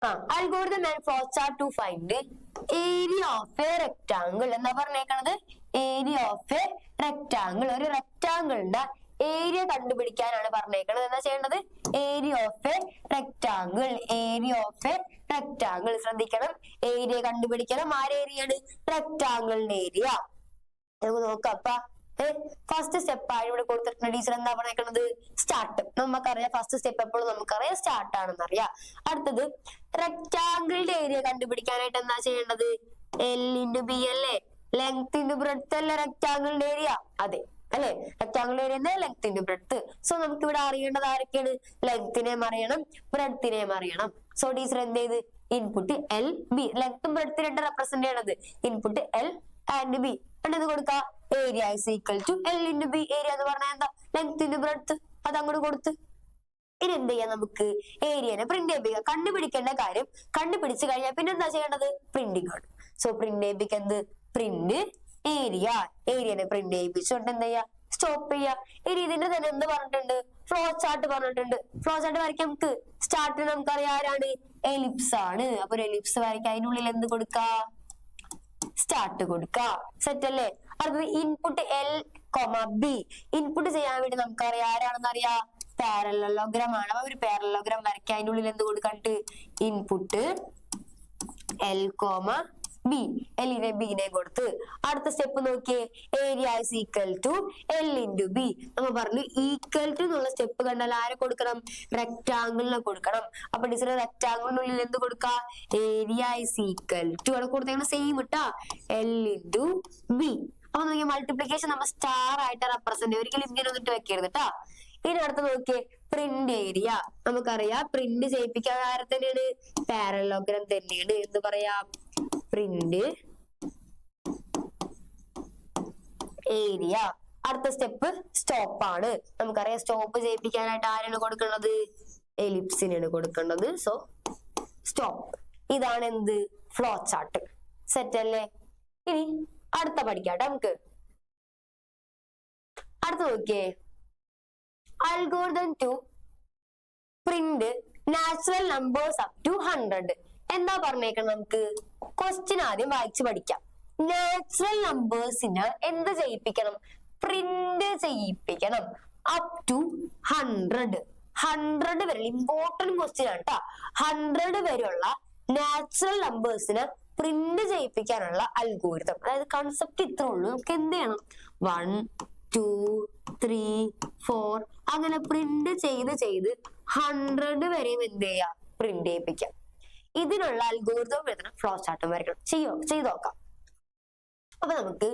algorithm and flowchart to find area of a rectangle. എന്താ പറഞ്ഞേക്കണത്? Area of a rectangle. ഒരു റെക്ടാങ്കിളിന്റെ ഏരിയ കണ്ടുപിടിക്കാനാണ് പറഞ്ഞേക്കണത്. എന്താ ചെയ്യേണ്ടത്? Area of a rectangle. Area of a rectangle. ശ്രദ്ധിക്കണം, ഏരിയ കണ്ടുപിടിക്കണം. ആര് ഏരിയയാണ്? റെക്ടാങ്കിളിന്റെ ഏരിയ. നമുക്ക് നോക്കാം. അപ്പ ഫസ്റ്റ് സ്റ്റെപ്പ് ആണ് ഇവിടെ കൊടുത്തിട്ടുണ്ട്. ടീച്ചർ എന്താ പറഞ്ഞേക്കണത്? സ്റ്റാർട്ട്. നമുക്കറിയാം ഫസ്റ്റ് സ്റ്റെപ്പ് എപ്പോഴും നമുക്കറിയാം സ്റ്റാർട്ട് ആണെന്ന് അറിയാം. അടുത്തത് റെക്ടാങ്കിളിന്റെ ഏരിയ കണ്ടുപിടിക്കാനായിട്ട് എന്താ ചെയ്യേണ്ടത്? L×B അല്ലേ? ലെങ്ത് ഇൻറ്റു ബ്രെഡ്ത്ത് അല്ലേ റെക്ടാങ്കിളിന്റെ ഏരിയ? അതെ അല്ലെ? റെക്ടാങ്കിൾ ഏരിയ എന്താ? Length into breadth. സോ നമുക്ക് ഇവിടെ അറിയേണ്ടത് ആരൊക്കെയാണ്? ലെങ്ത്തിനെയും അറിയണം, ബ്രെഡ്ത്തിനെയും അറിയണം. സോ ടീച്ചർ എന്ത് ചെയ്ത്? Input LB. ലെങ്ത്തും ബ്രെഡ്ത്തും 2 റെപ്രസെന്റ് ചെയ്യണത്. Input L and B. എന്ത് കൊടുക്ക? Area is equal to L×B. ഏരിയ എന്ന് പറഞ്ഞാൽ എന്താ? Length into breadth. അത് അങ്ങോട്ട് കൊടുത്ത് ഇനി എന്ത് ചെയ്യാം? നമുക്ക് ഏരിയനെ പ്രിന്റ് ചെയ്യിപ്പിക്കാം. കണ്ടുപിടിക്കേണ്ട കാര്യം കണ്ടുപിടിച്ചു കഴിഞ്ഞാൽ പിന്നെ എന്താ ചെയ്യേണ്ടത്? പ്രിന്റിംഗ് ആണ്. സോ പ്രിന്റ് ചെയ്യിപ്പിക്കുക. എന്ത്? Print area. ഏരിയനെ പ്രിന്റ് ചെയ്യിപ്പിച്ചുകൊണ്ട് എന്ത് ചെയ്യാ? സ്റ്റോപ്പ് ചെയ്യാ. ഇനി ഇതിന്റെ തന്നെ എന്ത് പറഞ്ഞിട്ടുണ്ട്? ഫ്ലോ ചാർട്ട് പറഞ്ഞിട്ടുണ്ട്. ഫ്ലോ ചാർട്ട് വരയ്ക്കാൻ നമുക്ക് സ്റ്റാർട്ട് നമുക്കറിയാം ആരാണ്? എലിപ്സ് ആണ്. അപ്പൊ ഒരു എലിപ്സ് വരയ്ക്കാം. അതിനുള്ളിൽ എന്ത് കൊടുക്ക? സ്റ്റാർട്ട് കൊടുക്കുക. സെറ്റ് അല്ലേ? അടുത്തത് ഇൻപുട്ട് എൽ ബി. ഇൻപുട്ട് ചെയ്യാൻ വേണ്ടി നമുക്കറിയാം ആരാണെന്ന് അറിയാം, പാരലലോഗ്രാം ആണ്. ഒരു പാരലലോഗ്രാം വരയ്ക്കുക. അതിന്റെ ഉള്ളിൽ എന്ത് കൊടുക്കണ്ട്, ഇൻപുട്ട് എൽ ബി. എല്ലിനെ ബിനെ കൊടുത്ത് അടുത്ത സ്റ്റെപ്പ് നോക്കിയേ, area is equal to L into B. നമ്മൾ പറഞ്ഞു ഈക്വൽ ടു എന്നുള്ള സ്റ്റെപ്പ് കണ്ടാൽ ആരെ കൊടുക്കണം, റെക്ടാങ്കിളിനെ കൊടുക്കണം. അപ്പൊ ടീച്ചർ റെക്ടാങ്കിളിനുള്ളിൽ എന്ത് കൊടുക്കുക, ഏരിയ ഇസ് ഈക്വൽ ടു അവിടെ കൊടുത്തേക്കുന്ന സെയിം ഇട്ടാ എൽ ഇൻറ്റു ബി. അപ്പൊ നോക്കിയാൽ മൾട്ടിപ്ലിക്കേഷൻ നമ്മൾ സ്റ്റാർ ആയിട്ട് റെപ്രസെന്റ്, ഒരിക്കലും ഇങ്ങനെ വന്നിട്ട് വെക്കരുത് കേട്ടാ. ഇനി അടുത്ത് നോക്കിയേ, പ്രിന്റ് ഏരിയ. നമുക്കറിയാം പ്രിന്റ് ചെയ്യിപ്പിക്കാൻ ആരെ തന്നെയാണ്, പാരലലോഗ്രാം തന്നെയാണ്. എന്ന് പറയാം, പ്രിന്റ് ഏരിയ. അടുത്ത സ്റ്റെപ്പ് സ്റ്റോപ്പ് ആണ്. നമുക്കറിയാം സ്റ്റോപ്പ് ചെയ്യിപ്പിക്കാനായിട്ട് ആരാണ് കൊടുക്കുന്നത്, എലിപ്സിനാണ് കൊടുക്കേണ്ടത്. So stop. ഇതാണ് എന്ത്, ഫ്ലോ ചാർട്ട്. സെറ്റ് അല്ലേ? ഇനി അടുത്ത പഠിക്കാട്ടെ നമുക്ക്. അടുത്ത നോക്കിയേ, algorithm to print natural numbers up to 100. എന്താ പറഞ്ഞേക്കണം, നമുക്ക് ക്വസ്റ്റ്യൻ ആദ്യം വായിച്ച് പഠിക്കാം. നാച്ചുറൽ നമ്പേഴ്സിന് എന്ത് ചെയ്യിപ്പിക്കണം, പ്രിന്റ് ചെയ്യിപ്പിക്കണം അപ് ടു 100. 100 വരെ ഇമ്പോർട്ടന്റ് ക്വസ്റ്റ്യൻ ആണ് കേട്ടോ. 100 വരെയുള്ള നാച്ചുറൽ നമ്പേഴ്സിന് പ്രിന്റ് ചെയ്യിപ്പിക്കാനുള്ള അൽഗോരിതം. അതായത് കൺസെപ്റ്റ് ഇത്രേ ഉള്ളൂ. നമുക്ക് എന്ത് ചെയ്യണം, 1 2 3 4 അങ്ങനെ പ്രിന്റ് ചെയ്ത് 100 വരെയും എന്ത് ചെയ്യാം, പ്രിന്റ് ചെയ്യിപ്പിക്കാം. ഇതിനുള്ള അൽഗോരിതം എഴുതണം, ഫ്ലോ ചാർട്ടും വരയ്ക്കണം. ചെയ്ത് നോക്കാം. അപ്പൊ നമുക്ക്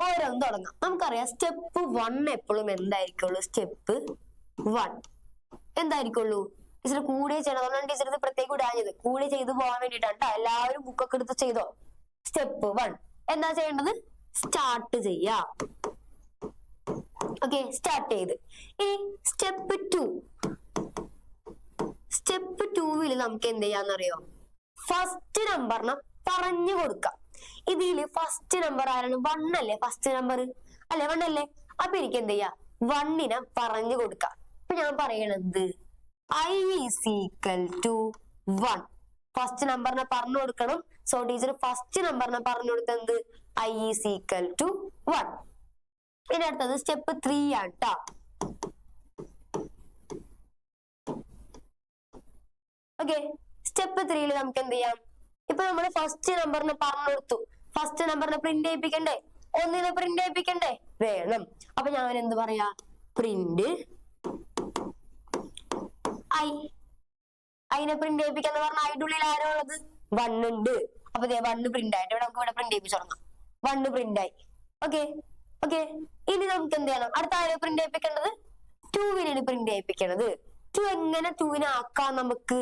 ഓരോന്നും തുടങ്ങാം. നമുക്കറിയാം സ്റ്റെപ്പ് 1 എപ്പോഴും എന്തായിരിക്കുള്ളൂ, സ്റ്റെപ്പ് 1 എന്തായിരിക്കുള്ളൂ, ടീച്ചർ കൂടെ ചെയ്യണം. അതുകൊണ്ടാണ് ടീച്ചർ ഇത് പ്രത്യേകം ഇടാഞ്ഞത്, കൂടെ ചെയ്തു പോകാൻ വേണ്ടിയിട്ടാണ്. എല്ലാവരും ബുക്കൊക്കെ എടുത്ത് ചെയ്തോ. സ്റ്റെപ്പ് 1 എന്താ ചെയ്യേണ്ടത്, സ്റ്റാർട്ട് ചെയ്യാ. ഓക്കെ, സ്റ്റാർട്ട് ചെയ്ത്. ഇനി സ്റ്റെപ്പ് 2. സ്റ്റെപ്പ് 2 നമുക്ക് എന്ത് ചെയ്യാന്നറിയോ, ഫസ്റ്റ് നമ്പറിനെ പറഞ്ഞു കൊടുക്കാം. ഇതില് ഫസ്റ്റ് നമ്പർ ആരാണ്, 1 അല്ലേ ഫസ്റ്റ് നമ്പർ അല്ലെ, 1 അല്ലേ. അപ്പൊ എനിക്ക് എന്ത് ചെയ്യാ, 1നെ പറഞ്ഞു കൊടുക്കാം. അപ്പൊ ഞാൻ പറയണത് I is equal to 1. First നമ്പറിനെ പറഞ്ഞു കൊടുക്കണം. സോ ടീച്ചർ ഫസ്റ്റ് നമ്പറിനെ പറഞ്ഞു കൊടുത്തത് I is equal to 1. ഇനി അടുത്തത് സ്റ്റെപ്പ് 3 ആണ് ട്ടാ. ഓക്കെ, സ്റ്റെപ്പ് 3 നമുക്ക് എന്ത് ചെയ്യാം, ഇപ്പൊ നമ്മള് ഫസ്റ്റ് നമ്പറിനെ പറഞ്ഞു കൊടുത്തു. ഫസ്റ്റ് നമ്പറിനെ പ്രിന്റ് ചെയ്യിപ്പിക്കണ്ടേ, 1നെ പ്രിന്റ് ചെയ്യിപ്പിക്കണ്ടേ, വേണം. അപ്പൊ ഞാൻ എന്ത് പറയാ, പ്രിന്റ് അതിനെ പ്രിന്റ് ചെയ്യിപ്പിക്കാന്ന് പറഞ്ഞാൽ അതിന്റെ ഉള്ളിൽ ആരോ ഉള്ളത്, 1 ഉണ്ട്. അപ്പൊ 1 പ്രിന്റ് ആയിട്ട് നമുക്ക് ഇവിടെ പ്രിന്റ് ചെയ്യിപ്പിച്ചു തുടങ്ങാം. 1 പ്രിന്റ് ആയി. ഓക്കെ. ഇനി നമുക്ക് എന്ത് ചെയ്യണം, അടുത്ത ആരോ പ്രിന്റ് ചെയ്യിപ്പിക്കേണ്ടത്, 2വിനാണ് പ്രിന്റ് ചെയ്യിപ്പിക്കേണ്ടത്. 2 എങ്ങനെ 2വിനെ ആക്കാം, നമുക്ക്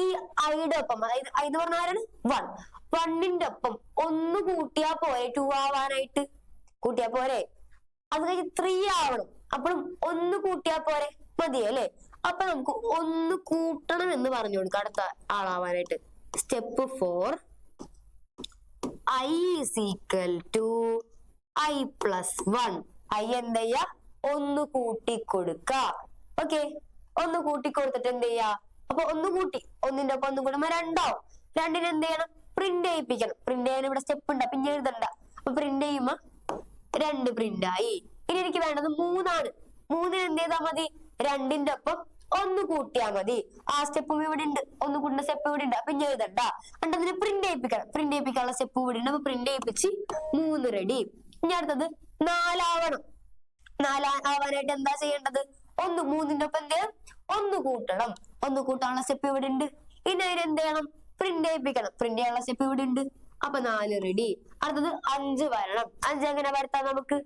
ഈ ഐയുടെ ഒപ്പം, അതായത് ഐ എന്ന് പറഞ്ഞ ആരാണ്, 1. 1ന്റെ ഒപ്പം 1 കൂട്ടിയാ പോരെ 2 ആവാനായിട്ട്, കൂട്ടിയാ പോരെ. അത് കഴിഞ്ഞ് 3 ആവണം, അപ്പോഴും 1 കൂട്ടിയാ പോരെ, മതിയല്ലേ. അപ്പൊ നമുക്ക് 1 കൂട്ടണം എന്ന് പറഞ്ഞു കൊടുക്കാം അടുത്ത ആളാവാനായിട്ട്. Step 4 I is equal to I plus 1. I എന്ത് ചെയ്യാ, 1 കൂട്ടിക്കൊടുക്ക. ഓക്കെ, 1 കൂട്ടിക്കൊടുത്തിട്ട് എന്ത് ചെയ്യാ, അപ്പൊ 1 കൂട്ടി, 1ന്റെ ഒപ്പം 1 കൂടുമ്പോ 2 ആവും. 2നെ എന്ത് ചെയ്യണം, പ്രിന്റ് ചെയ്യിപ്പിക്കണം. പ്രിന്റ് ചെയ്യാൻ ഇവിടെ സ്റ്റെപ്പ് ഉണ്ട്, പിന്നെ എഴുതണ്ട. അപ്പൊ പ്രിന്റ് ചെയ്യുമ്പോ 2 പ്രിന്റ് ആയി. ഇനി എനിക്ക് വേണ്ടത് 3 ആണ്. 3ന് എന്ത് ചെയ്താൽ മതി, 2ന്റെ ഒപ്പം 1 കൂട്ടിയാ മതി. ആ സ്റ്റെപ്പും ഇവിടെ ഉണ്ട്, 1 കൂട്ടുന്ന സ്റ്റെപ്പ് ഇവിടെ ഉണ്ട്. അപ്പൊ ഇനി എഴുതണ്ട, അതിന് പ്രിന്റ് ചെയ്യിപ്പിക്കണം. പ്രിന്റ് ചെയ്യിപ്പിക്കാനുള്ള സ്റ്റെപ്പ് ഇവിടെ ഉണ്ട്. അപ്പൊ പ്രിന്റ് ചെയ്യിപ്പിച്ച് 3 റെഡി. ഇനി അടുത്തത് 4 ആവണം. 4 ആവാനായിട്ട് എന്താ ചെയ്യേണ്ടത്, 3ന്റെ ഒപ്പം എന്ത് ചെയ്യണം, 1 കൂട്ടണം. 1 കൂട്ടാനുള്ള സ്റ്റെപ്പ് ഇവിടെ ഉണ്ട്. ഇനി അതിന് എന്ത് ചെയ്യണം, പ്രിന്റ് ചെയ്യിപ്പിക്കണം. പ്രിന്റ് ചെയ്യാനുള്ള സ്റ്റെപ്പ് ഇവിടെ ഉണ്ട്. അപ്പൊ 4 റെഡി. അടുത്തത് 5 വരണം. 5 എങ്ങനെ വരുത്താം, നമുക്ക്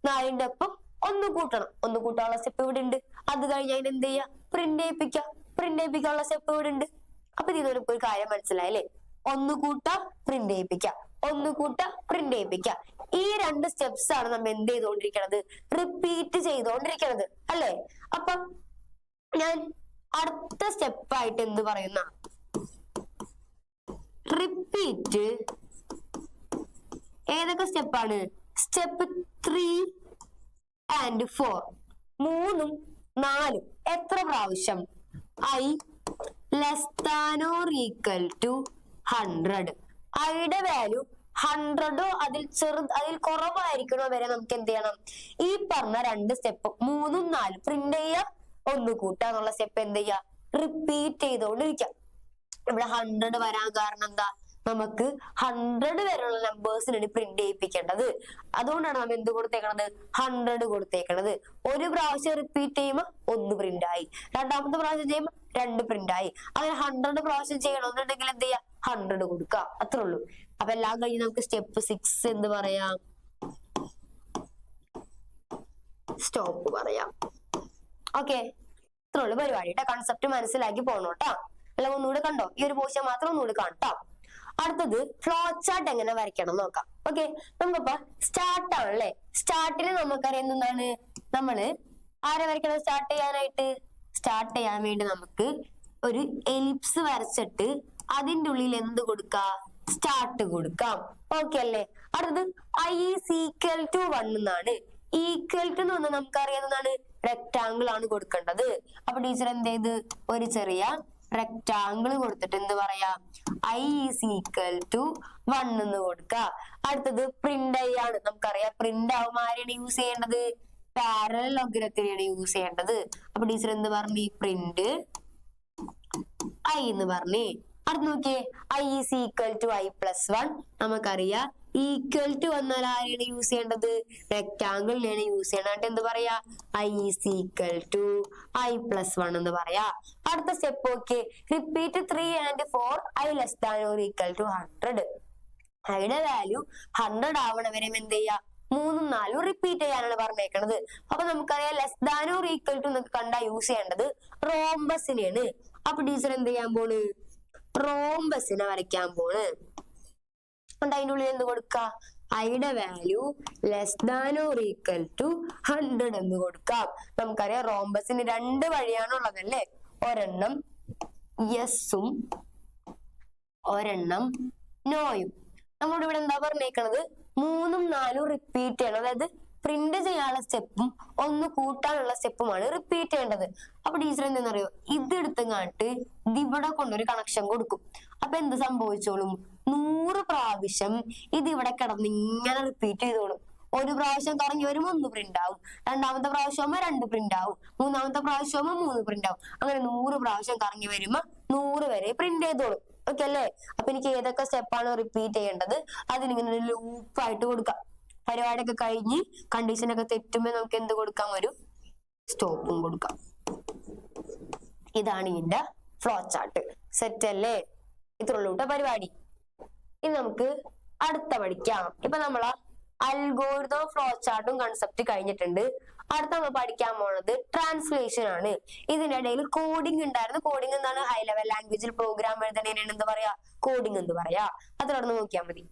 4ന്റെ ഒപ്പം 1 കൂട്ടണം. 1 കൂട്ടാനുള്ള സ്റ്റെപ്പ് ഇവിടെ ഉണ്ട്. അത് കഴിഞ്ഞ് അതിന് എന്ത് ചെയ്യാ, പ്രിന്റ് ചെയ്യിപ്പിക്കാം. പ്രിന്റ് ചെയ്യിപ്പിക്കാനുള്ള സ്റ്റെപ്പ് ഇവിടെ ഉണ്ട്. അപ്പൊ ഇതിന് ഒരു കാര്യം മനസ്സിലായല്ലേ, 1 കൂട്ടാ പ്രിന്റ് ചെയ്യിപ്പിക്കാം, 1 കൂട്ടാ പ്രിന്റ് ചെയ്യിപ്പിക്കാം. ഈ 2 സ്റ്റെപ്സ് ആണ് നമ്മൾ എന്ത് ചെയ്തോണ്ടിരിക്കണത്, റിപ്പീറ്റ് ചെയ്തോണ്ടിരിക്കണത് അല്ലേ. അപ്പൊ ഞാൻ അടുത്ത സ്റ്റെപ്പായിട്ട് എന്ത് പറയുന്ന, റിപ്പീറ്റ് ഏതൊക്കെ സ്റ്റെപ്പാണ്, സ്റ്റെപ്പ് 3 and 4. 3ഉം 4ഉം എത്ര പ്രാവശ്യം, I less than or equal to 100. ഐയുടെ വാല്യൂ 100 അതിൽ കുറവായിരിക്കണോ വരെ നമുക്ക് എന്ത് ചെയ്യണം? ഈ പറഞ്ഞ 2 സ്റ്റെപ്പ് 3ഉം 4 പ്രിന്റ് ചെയ്യുക, 1 കൂട്ടുക എന്നുള്ള സ്റ്റെപ്പ് എന്ത് ചെയ്യുക? റിപ്പീറ്റ് ചെയ്തുകൊണ്ടിരിക്കാം. ഇവിടെ 100 വരാൻ കാരണം എന്താ? നമുക്ക് 100 വരെയുള്ള നമ്പേഴ്സിനാണ് പ്രിന്റ് ചെയ്യിപ്പിക്കേണ്ടത്. അതുകൊണ്ടാണ് നമ്മൾ എന്ത് കൊടുത്തേക്കണത്? 100 കൊടുത്തേക്കണത്. ഒരു പ്രാവശ്യം റിപ്പീറ്റ് ചെയ്യുമ്പോൾ 1 പ്രിന്റ് ആയി, രണ്ടാമത്തെ പ്രാവശ്യം ചെയ്യുമ്പോൾ 2 പ്രിന്റ് ആയി. അങ്ങനെ 100 പ്രാവശ്യം ചെയ്യണമെന്നുണ്ടെങ്കിൽ എന്ത് ചെയ്യാ? 100 കൊടുക്കുക, അത്രേ ഉള്ളൂ. അപ്പൊ എല്ലാം കഴിഞ്ഞ് നമുക്ക് സ്റ്റെപ്പ് 6 എന്ത് പറയാം? സ്റ്റോപ്പ് പറയാം. ഓക്കെ, ഇത്രേ ഉള്ളൂ പരിപാടി. കൺസെപ്റ്റ് മനസ്സിലാക്കി പോണോട്ടാ. എല്ലാം ഒന്നുകൂടെ കണ്ടോ? ഈ ഒരു പോർഷൻ മാത്രം ഒന്നുകൂടി കാണട്ടോ. അടുത്തത് ഫ്ലോ ചാർട്ട് എങ്ങനെ വരയ്ക്കണം നോക്കാം. ഓക്കെ, നമുക്കിപ്പോ സ്റ്റാർട്ട് ആണല്ലേ. സ്റ്റാർട്ടില് നമുക്കറിയാം എന്താണ്? നമ്മള് ആരെ വരയ്ക്കണം സ്റ്റാർട്ട് ചെയ്യാനായിട്ട്? സ്റ്റാർട്ട് ചെയ്യാൻ വേണ്ടി നമുക്ക് ഒരു എലിപ്സ് വരച്ചിട്ട് അതിൻ്റെ ഉള്ളിൽ എന്ത് കൊടുക്കാം? സ്റ്റാർട്ട് കൊടുക്കാം. ഓക്കെ അല്ലേ? അടുത്തത് I is equal to 1 എന്നാണ്. ഈക്വൽ ടു എന്ന് പറഞ്ഞാൽ നമുക്കറിയാവുന്നതാണ് റെക്ടാങ്കിൾ ആണ് കൊടുക്കേണ്ടത്. അപ്പൊ ടീച്ചർ എന്ത് ചെയ്ത് ഒരു ചെറിയ റെക്ടാങ്കിൾ കൊടുത്തിട്ട് എന്ത് പറയാ? I is equal to 1 എന്ന് കൊടുക്ക. അടുത്തത് പ്രിന്റ് I ആണ്. നമുക്കറിയാം പ്രിന്റ് ആവുമ്പോൾ ആരെയാണ് യൂസ് ചെയ്യേണ്ടത്? പാരലലോഗ്രത്തിനെയാണ് യൂസ് ചെയ്യേണ്ടത്. അപ്പൊ ടീച്ചർ എന്ത് പറഞ്ഞു? പ്രിന്റ് I എന്ന് പറഞ്ഞേ. അടുത്ത് നോക്കിയേ, I is equal to I plus 1. നമുക്കറിയാം ഈക്വൽ ടു വന്നാൽ ആരെയാണ് യൂസ് ചെയ്യേണ്ടത്? റെക്ടാങ്കിളിനെയാണ് യൂസ് ചെയ്യേണ്ടത്. എന്ത് പറയാ? I is equal to I plus 1 എന്ന് പറയാ. അടുത്ത step okay, repeat 3 and 4 I less than or equal to 100. അതിന്റെ വാല്യൂ 100 ആവണ വരെ എന്ത് ചെയ്യാ? 3ഉം 4ഉം റിപ്പീറ്റ് ചെയ്യാനാണ് പറഞ്ഞേക്കണത്. അപ്പൊ നമുക്കറിയാം less than or equal to എന്നൊക്കെ കണ്ടാ യൂസ് ചെയ്യേണ്ടത് റോംബസിനെയാണ്. അപ്പൊ ടീച്ചർ എന്ത് ചെയ്യാൻ പോണ്? റോംബസിനെ വരയ്ക്കാൻ പോണ്. അതിൻ്റെ ഉള്ളിൽ എന്ത് കൊടുക്ക? ഐയുടെ value less than or equal to 100 എന്ന് കൊടുക്കാം. നമുക്കറിയാം റോംബസിന് 2 വഴിയാണുള്ളതല്ലേ, ഒരെണ്ണം യെസും ഒരെണ്ണം നോയും. നമ്മളോട് ഇവിടെ എന്താ പറഞ്ഞേക്കണത്? 3ഉം 4ഉം റിപ്പീറ്റ് ചെയ്യണം. അതായത് പ്രിന്റ് ചെയ്യാനുള്ള സ്റ്റെപ്പും 1 കൂട്ടാനുള്ള സ്റ്റെപ്പുമാണ് റിപ്പീറ്റ് ചെയ്യേണ്ടത്. അപ്പൊ ടീച്ചർ എന്തെന്നറിയോ? ഇതെടുത്ത് കാണിട്ട് ഇതിവിടെ കൊണ്ടൊരു കണക്ഷൻ കൊടുക്കും. അപ്പൊ എന്ത് സംഭവിച്ചോളും? 100 പ്രാവശ്യം ഇതിവിടെ കിടന്ന് ഇങ്ങനെ റിപ്പീറ്റ് ചെയ്തോളും. ഒരു പ്രാവശ്യം കറങ്ങി വരുമ്പോൾ 1 പ്രിന്റ് ആവും, രണ്ടാമത്തെ പ്രാവശ്യം ആവുമ്പോൾ 2 പ്രിന്റ് ആവും, മൂന്നാമത്തെ പ്രാവശ്യം ആവുമ്പോൾ 3 പ്രിന്റ് ആവും. അങ്ങനെ 100 പ്രാവശ്യം കറങ്ങി വരുമ്പോ 100 വരെ പ്രിന്റ് ചെയ്തോളും. ഓക്കെ അല്ലേ? അപ്പൊ എനിക്ക് ഏതൊക്കെ സ്റ്റെപ്പാണ് റിപ്പീറ്റ് ചെയ്യേണ്ടത് അതിനിങ്ങനെ ഒരു ലൂപ്പായിട്ട് കൊടുക്കാം. പരിപാടിയൊക്കെ കഴിഞ്ഞ് കണ്ടീഷനൊക്കെ തെറ്റുമ്പോൾ നമുക്ക് എന്ത് കൊടുക്കാം? ഒരു സ്റ്റോപ്പും കൊടുക്കാം. ഇതാണ് ഇതിന്റെ ഫ്ലോ ചാർട്ട്. സെറ്റ് അല്ലേ? ഇത്രയുള്ളൂ കേട്ടോ പരിപാടി. ഇനി നമുക്ക് അടുത്ത പഠിക്കാം. ഇപ്പൊ നമ്മളാ അൽഗോരിതം ഫ്ലോ ചാർട്ടും കൺസെപ്റ്റ് കഴിഞ്ഞിട്ടുണ്ട്. അടുത്ത നമ്മൾ പഠിക്കാൻ പോണത് ട്രാൻസ്ലേഷൻ ആണ്. ഇതിനിടയിൽ കോഡിംഗ് ഉണ്ടായിരുന്നു. കോഡിംഗ് എന്താണ്? ഹൈ ലെവൽ ലാംഗ്വേജിൽ പ്രോഗ്രാം എഴുതണേനാണ് എന്ത് പറയാ? കോഡിംഗ് എന്ന് പറയാ. അതിലൊന്ന് നോക്കിയാൽ മതി.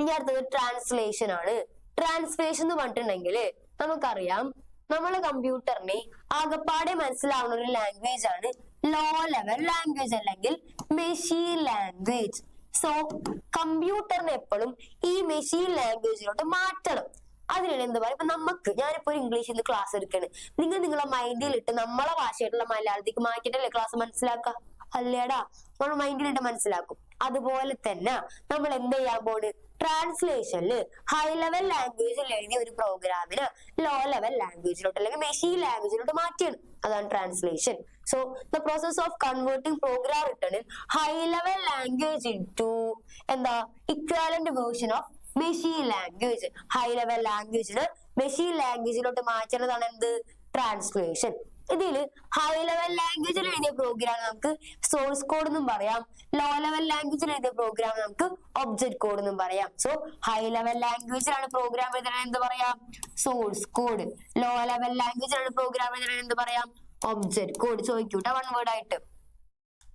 ഇനി അടുത്തത് ട്രാൻസ്ലേഷൻ ആണ്. ട്രാൻസ്ലേഷൻ എന്ന് പറഞ്ഞിട്ടുണ്ടെങ്കിൽ നമുക്കറിയാം നമ്മളെ കമ്പ്യൂട്ടറിനെ ആകപ്പാടെ മനസ്സിലാവുന്ന ഒരു ലാംഗ്വേജ് ആണ് ലോ ലെവൽ ലാംഗ്വേജ് അല്ലെങ്കിൽ മെഷീൻ ലാംഗ്വേജ്. സോ കമ്പ്യൂട്ടറിനെ എപ്പോഴും ഈ മെഷീൻ ലാംഗ്വേജിലോട്ട് മാറ്റണം. അതിനാണ് എന്ത് പറയുക? ഇപ്പൊ നമുക്ക് ഞാനിപ്പോ ഒരു ഇംഗ്ലീഷിൽ നിന്ന് ക്ലാസ് എടുക്കാണ്. നിങ്ങളെ മൈൻഡിലിട്ട് നമ്മളെ ഭാഷയായിട്ടുള്ള മലയാളത്തേക്ക് മാറ്റിയിട്ടല്ലേ ക്ലാസ് മനസ്സിലാക്കുക? അല്ലേടാ, നമ്മൾ മൈൻഡിലിട്ട് മനസ്സിലാക്കും. അതുപോലെ തന്നെ നമ്മൾ എന്ത് ചെയ്യാൻ പോണ്? ട്രാൻസ്ലേഷനില് ഹൈ ലെവൽ ലാംഗ്വേജിൽ എഴുതിയ ഒരു പ്രോഗ്രാമിന് ലോ ലെവൽ ലാംഗ്വേജിലോട്ട് അല്ലെങ്കിൽ മെഷീൻ ലാംഗ്വേജിലോട്ട് മാറ്റിയാണ്. അതാണ് translation. So the process of converting program written in high level language into എന്താ equivalent version of machine language. High level ലാംഗ്വേജിന് മെഷീൻ ലാംഗ്വേജിലോട്ട് മാറ്റുന്നതാണ് എന്ത്? ട്രാൻസ്ലേഷൻ. ഇതില് ഹൈ ലെവൽ ലാംഗ്വേജിൽ എഴുതിയ പ്രോഗ്രാം നമുക്ക് സോഴ്സ് കോഡ് എന്നും പറയാം. ലോ ലെവൽ ലാംഗ്വേജിൽ എഴുതിയ പ്രോഗ്രാം നമുക്ക് ഒബ്ജക്ട് കോഡ് എന്നും പറയാം. സോ ഹൈ ലെവൽ ലാംഗ്വേജിലാണ് പ്രോഗ്രാം എഴുതണത് എന്ത് പറയാം? Source code. ലോ ലെവൽ ലാംഗ്വേജിലാണ് പ്രോഗ്രാം എഴുതണത് എന്ത് പറയാം? Object code. ചോദിക്കൂട്ട വൺ വേർഡ് ആയിട്ട്.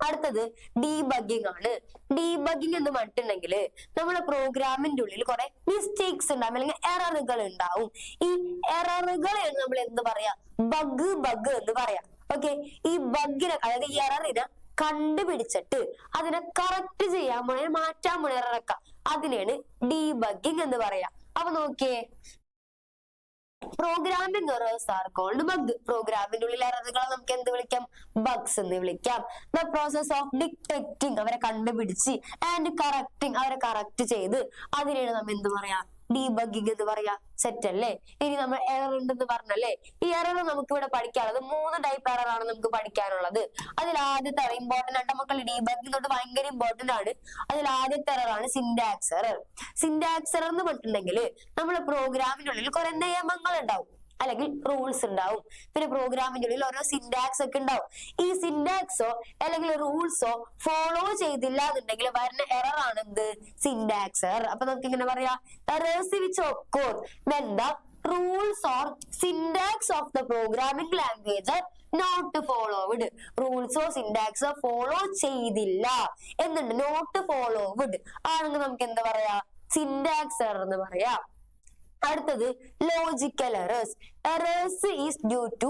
അടുത്തത് ഡീബഗ്ഗിംഗ് ആണ്. ഡീബഗ്ഗിംഗ് എന്ന് പറഞ്ഞിട്ടുണ്ടെങ്കിൽ നമ്മുടെ പ്രോഗ്രാമിന്റെ ഉള്ളിൽ കുറെ മിസ്റ്റേക്സ് ഉണ്ടാവും അല്ലെങ്കിൽ എററുകൾ ഉണ്ടാവും. ഈ എററുകളെയാണ് നമ്മൾ എന്ത് പറയാ? ബഗ് എന്ന് പറയാം. ഓക്കെ, ഈ ബഗ്ഗിനെ അതായത് ഈ എററിനെ കണ്ടുപിടിച്ചിട്ട് അതിനെ കറക്റ്റ് ചെയ്യാൻ പോണേ മാറ്റാൻ പോണേ എററൊക്കെ അതിനെയാണ് ഡീബഗ്ഗിംഗ് എന്ന് പറയാ. അപ്പൊ നോക്കിയേ, programming errors are called bug. പ്രോഗ്രാമിന്റെ ഉള്ളിൽ എററുകളെ നമുക്ക് എന്ത് വിളിക്കാം? ബഗ്സ് എന്ന് വിളിക്കാം. ദ പ്രോസസ് ഓഫ് ഡിറ്റക്ടിങ്, അവരെ കണ്ടുപിടിച്ച്, ആൻഡ് കറക്റ്റിംഗ്, അവരെ കറക്റ്റ് ചെയ്ത്, അതിനെയാണ് നമ്മൾ എന്ത് പറയാ? ഡീബഗിങ് എന്ന് പറയാ. സെറ്റ് അല്ലേ? ഇനി നമ്മൾ എറർ ഉണ്ടെന്ന് പറഞ്ഞല്ലേ, ഈ എറർ നമുക്ക് ഇവിടെ പഠിക്കാനുള്ളത് 3 ടൈപ്പ് എറർ ആണ് നമുക്ക് പഠിക്കാനുള്ളത്. അതിൽ ആദ്യത്തെ ഇമ്പോർട്ടന്റ് ആയിട്ട് മക്കൾ ഡീബഗിങ് തൊട്ട് ഭയങ്കര ഇമ്പോർട്ടന്റ് ആണ്. അതിൽ ആദ്യത്തെ എറർ ആണ് സിന്റാക്സ് എറർ. സിന്റാക്സ് എറർ എന്ന് പറഞ്ഞിട്ടുണ്ടെങ്കിൽ നമ്മുടെ പ്രോഗ്രാമിനുള്ളിൽ കുറെ നിയമങ്ങൾ ഉണ്ടാവും, അല്ലെങ്കിൽ റൂൾസ് ഉണ്ടാവും. പിന്നെ പ്രോഗ്രാമിന്റെ ഉള്ളിൽ ഓരോ സിന്റാക്സ് ഒക്കെ ഉണ്ടാവും. ഈ സിന്റാക്സോ അല്ലെങ്കിൽ റൂൾസോ ഫോളോ ചെയ്തില്ല എന്നുണ്ടെങ്കിൽ വരുന്ന എറർ ആണ് എന്ത്? Syntax error. അപ്പൊ നമുക്ക് ഇങ്ങനെ പറയാം, errors which occur when the rules or syntax of the programming language are not followed. റൂൾസോ സിന്റാക്സോ ഫോളോ ചെയ്തില്ല എന്നുണ്ട്, നോട്ട് ഫോളോവുഡ് ആണെങ്കിൽ നമുക്ക് എന്താ പറയാ? സിന്റാക്സ് എറർ എന്ന് പറയാ. അടുത്തത് logical errors. Errors is due to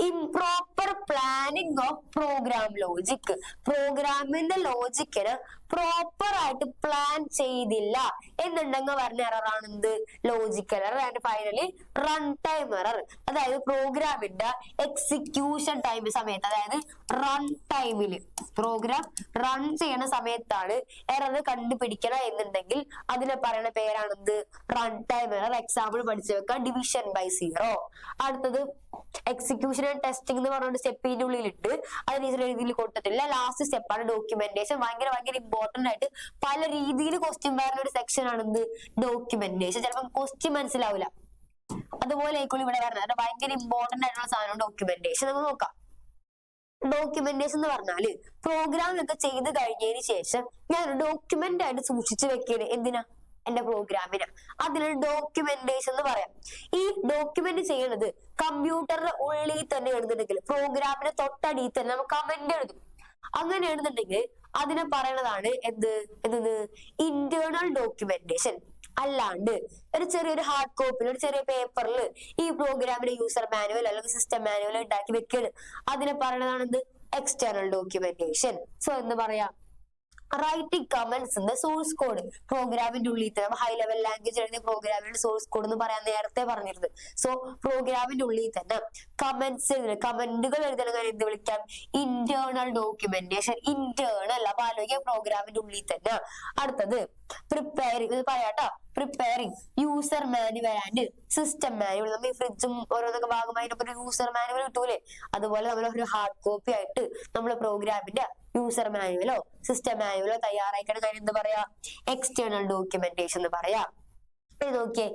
improper planning of program logic. പ്രോഗ്രാമിന്റെ ലോജിക്കിന് പ്രോപ്പർ ആയിട്ട് പ്ലാൻ ചെയ്തില്ല എന്നുണ്ടെങ്കിൽ പറഞ്ഞ എറർ ആണ് എന്ത്? Logical error. And finally run time error. അതായത് പ്രോഗ്രാമിന്റെ എക്സിക്യൂഷൻ ടൈം സമയത്ത്, അതായത് റൺ ടൈമില് പ്രോഗ്രാം റൺ ചെയ്യണ സമയത്താണ് എറർ കണ്ടുപിടിക്കണം എന്നുണ്ടെങ്കിൽ അതിനെ പറയുന്ന പേരാണ് എന്ത്? Run time error. എക്സാമ്പിൾ പഠിച്ചു വെക്കാം, ഡിവിഷൻ ബൈ 0. അടുത്തത് എക്സിക്യൂഷൻ ആൻഡ് ടെസ്റ്റിംഗ് എന്ന് പറഞ്ഞുകൊണ്ട് സ്റ്റെപ്പിന്റെ ഉള്ളിലിട്ട് അതിന് ഈ രീതിയിൽ കൊടുത്തിട്ടില്ല. ലാസ്റ്റ് സ്റ്റെപ്പാണ് ഡോക്യുമെന്റേഷൻ. ഭയങ്കര ഇമ്പോർട്ടന്റ് ആയിട്ട് പല രീതിയിൽ ക്വസ്റ്റ്യൻ വരുന്ന ഒരു സെക്ഷൻ ആണ് എന്ത്? ഡോക്യുമെന്റേഷൻ. ചിലപ്പോൾ ക്വസ്റ്റ്യൻ മനസ്സിലാവില്ല, അതുപോലെ ആയിക്കോളും ഇവിടെ വരുന്നത്. ഭയങ്കര ഇമ്പോർട്ടന്റ് ആയിട്ടുള്ള സാധനമാണ് ഡോക്യുമെന്റേഷൻ. നമുക്ക് നോക്കാം. ഡോക്യുമെന്റേഷൻ എന്ന് പറഞ്ഞാല് പ്രോഗ്രാമിലൊക്കെ ചെയ്ത് കഴിഞ്ഞതിന് ശേഷം ഞാൻ ഡോക്യുമെന്റ് ആയിട്ട് സൂക്ഷിച്ചു വെക്കുകയാണ്. എന്തിനാ? എന്റെ പ്രോഗ്രാമിന്. അതിന് ഡോക്യുമെന്റേഷൻ എന്ന് പറയാം. ഈ ഡോക്യുമെന്റ് ചെയ്യണത് കമ്പ്യൂട്ടറിന്റെ ഉള്ളിൽ തന്നെ എഴുതുന്നുണ്ടെങ്കിൽ, പ്രോഗ്രാമിന്റെ തൊട്ടടിയിൽ തന്നെ നമുക്ക് കമന്റ് എഴുതും. അങ്ങനെ എഴുതുന്നുണ്ടെങ്കിൽ അതിനെ പറയണതാണ് എന്ത്? Internal documentation. അല്ലാണ്ട് ഒരു ചെറിയൊരു ഹാർഡ് കോപ്പിയിൽ, ഒരു ചെറിയ പേപ്പറിൽ ഈ പ്രോഗ്രാമിന്റെ യൂസർ മാനുവൽ അല്ലെങ്കിൽ സിസ്റ്റം മാനുവൽ ഉണ്ടാക്കി വെക്കുകയാണ്. അതിനെ പറയണതാണ് എന്ത്? External documentation. സോ എന്ന് പറയാം, writing comments in the source code. പ്രോഗ്രാമിന്റെ ഉള്ളിൽ തന്നെ ഹൈ ലെവൽ ലാംഗ്വേജ് എഴുതിയ പ്രോഗ്രാമിന്റെ സോഴ്സ് കോഡ് എന്ന് പറയാൻ നേരത്തെ പറഞ്ഞിരുന്നത്. സോ പ്രോഗ്രാമിന്റെ ഉള്ളിൽ തന്നെ കമന്റുകൾ എഴുതണ എന്ത് വിളിക്കാം? Internal documentation. ഇന്റേണൽ അപ്പൊ ആലോചിക്കുക, പ്രോഗ്രാമിന്റെ ഉള്ളിൽ തന്നെ. അടുത്തത് പ്രിപ്പയറിംഗ്. ഇത് പറയാട്ടോ, preparing user manual and system manual. നമ്മൾ ഈ ഫ്രിഡ്ജും ഓരോന്നൊക്കെ ഭാഗമായി നമുക്ക് യൂസർ മാനുവൽ കിട്ടൂലേ, അതുപോലെ നമ്മൾ ഒരു ഹാർഡ് കോപ്പി ആയിട്ട് നമ്മൾ പ്രോഗ്രാമിന്റെ യൂസർ മാനുവലോ സിസ്റ്റം മാനുവലോ തയ്യാറായിക്കാൻ കാര്യം എന്ത് പറയാ? എക്സ്റ്റേണൽ ഡോക്യുമെന്റേഷൻ എന്ന് പറയാ. നോക്കിയേ,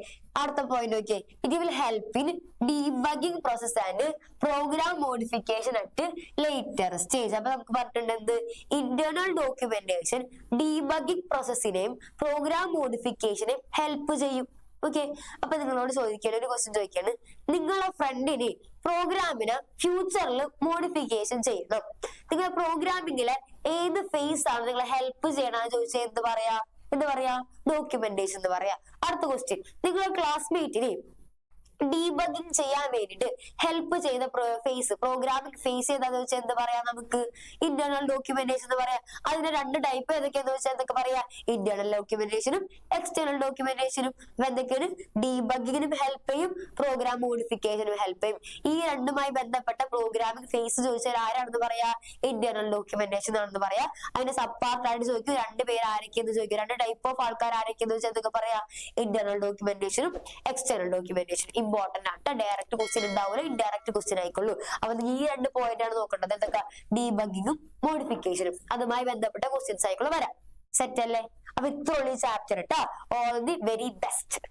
അടുത്ത പോയിന്റ് നോക്കിയേ, it will help in debugging process and program modification at later stage. അപ്പൊ നമുക്ക് പറഞ്ഞിട്ടുണ്ട് എന്ത്? ഇന്റേണൽ ഡോക്യുമെന്റേഷൻ ഡീബഗിംഗ് പ്രോസസ്സിനെയും പ്രോഗ്രാം മോഡിഫിക്കേഷനെയും ഹെൽപ്പ് ചെയ്യും. ഓക്കെ, അപ്പൊ നിങ്ങളോട് ചോദിക്കാണ് ഒരു ക്വസ്റ്റ്യൻ ചോദിക്കാണ്, നിങ്ങളെ ഫ്രണ്ടിന് പ്രോഗ്രാമിന് ഫ്യൂച്ചറിൽ മോഡിഫിക്കേഷൻ ചെയ്യണം. നിങ്ങൾ പ്രോഗ്രാമിങ്ങിലെ ഏത് ഫേസ് ആണ് നിങ്ങളെ ഹെൽപ്പ് ചെയ്യണമെന്ന് ചോദിച്ചാൽ എന്ത് പറയാ? ഡോക്യുമെന്റേഷൻ എന്ന് പറയാ. അടുത്ത ക്വസ്റ്റ്യൻ, നിങ്ങളെ ക്ലാസ്മേറ്റിനെ ഡീബഗിംഗ് ചെയ്യാൻ വേണ്ടിട്ട് ഹെൽപ്പ് ചെയ്ത ഫേസ്, പ്രോഗ്രാമിംഗ് ഫേസ് ഏതാന്ന് വെച്ചാൽ എന്ത് പറയാ? നമുക്ക് ഇന്റേണൽ ഡോക്യുമെന്റേഷൻ എന്ന് പറയാം. അതിന്റെ 2 ടൈപ്പ് ഏതൊക്കെയാന്ന് വെച്ചാൽ എന്തൊക്കെ പറയാ? ഇന്റേണൽ ഡോക്യുമെന്റേഷനും എക്സ്റ്റേണൽ ഡോക്യുമെന്റേഷനും. എന്തൊക്കെയാണ്? ഡീബഗിങ്ങിനും ഹെൽപ്പ് ചെയ്യും, പ്രോഗ്രാം മോഡിഫിക്കേഷനും ഹെൽപ്പ് ചെയ്യും. ഈ രണ്ടുമായി ബന്ധപ്പെട്ട പ്രോഗ്രാമിംഗ് ഫേസ് ചോദിച്ചാൽ ആരാണെന്ന് പറയാ? ഇന്റേണൽ ഡോക്യുമെന്റേഷൻ ആണെന്ന് പറയാ. അതിന്റെ സബ് പാർട്ട് ആയിട്ട് ചോദിക്കും, 2 പേര് ആരൊക്കെയെന്ന് ചോദിക്കും, 2 ടൈപ്പ് ഓഫ് ആൾക്കാർ ആരൊക്കെയെന്ന് വെച്ചാൽ എന്തൊക്കെ പറയാ? ഇന്റേണൽ ഡോക്യുമെന്റേഷനും എക്സ്റ്റേണൽ ഡോക്യുമെന്റേഷനും. ഇമ്പോർട്ടന്റ് ആയിട്ട് ഡയറക്റ്റ് ക്വസ്റ്റ്യൻ ഉണ്ടാവില്ല, ഇൻഡയറക്റ്റ് ക്വസ്റ്റ്യൻ ആയിക്കൊള്ളൂ. അപ്പൊ ഈ 2 പോയിന്റ് ആണ് നോക്കേണ്ടത്. എന്തൊക്കെ? ഡീബഗിങ്ങും മോഡിഫിക്കേഷനും. അതുമായി ബന്ധപ്പെട്ട ക്വസ്റ്റ്യൻസ് ആയിക്കോളും വരാം. സെറ്റ് അല്ലേ? അപ്പൊ ഇത്രയുള്ള ചാപ്റ്റർ കേട്ടോ. All the very best.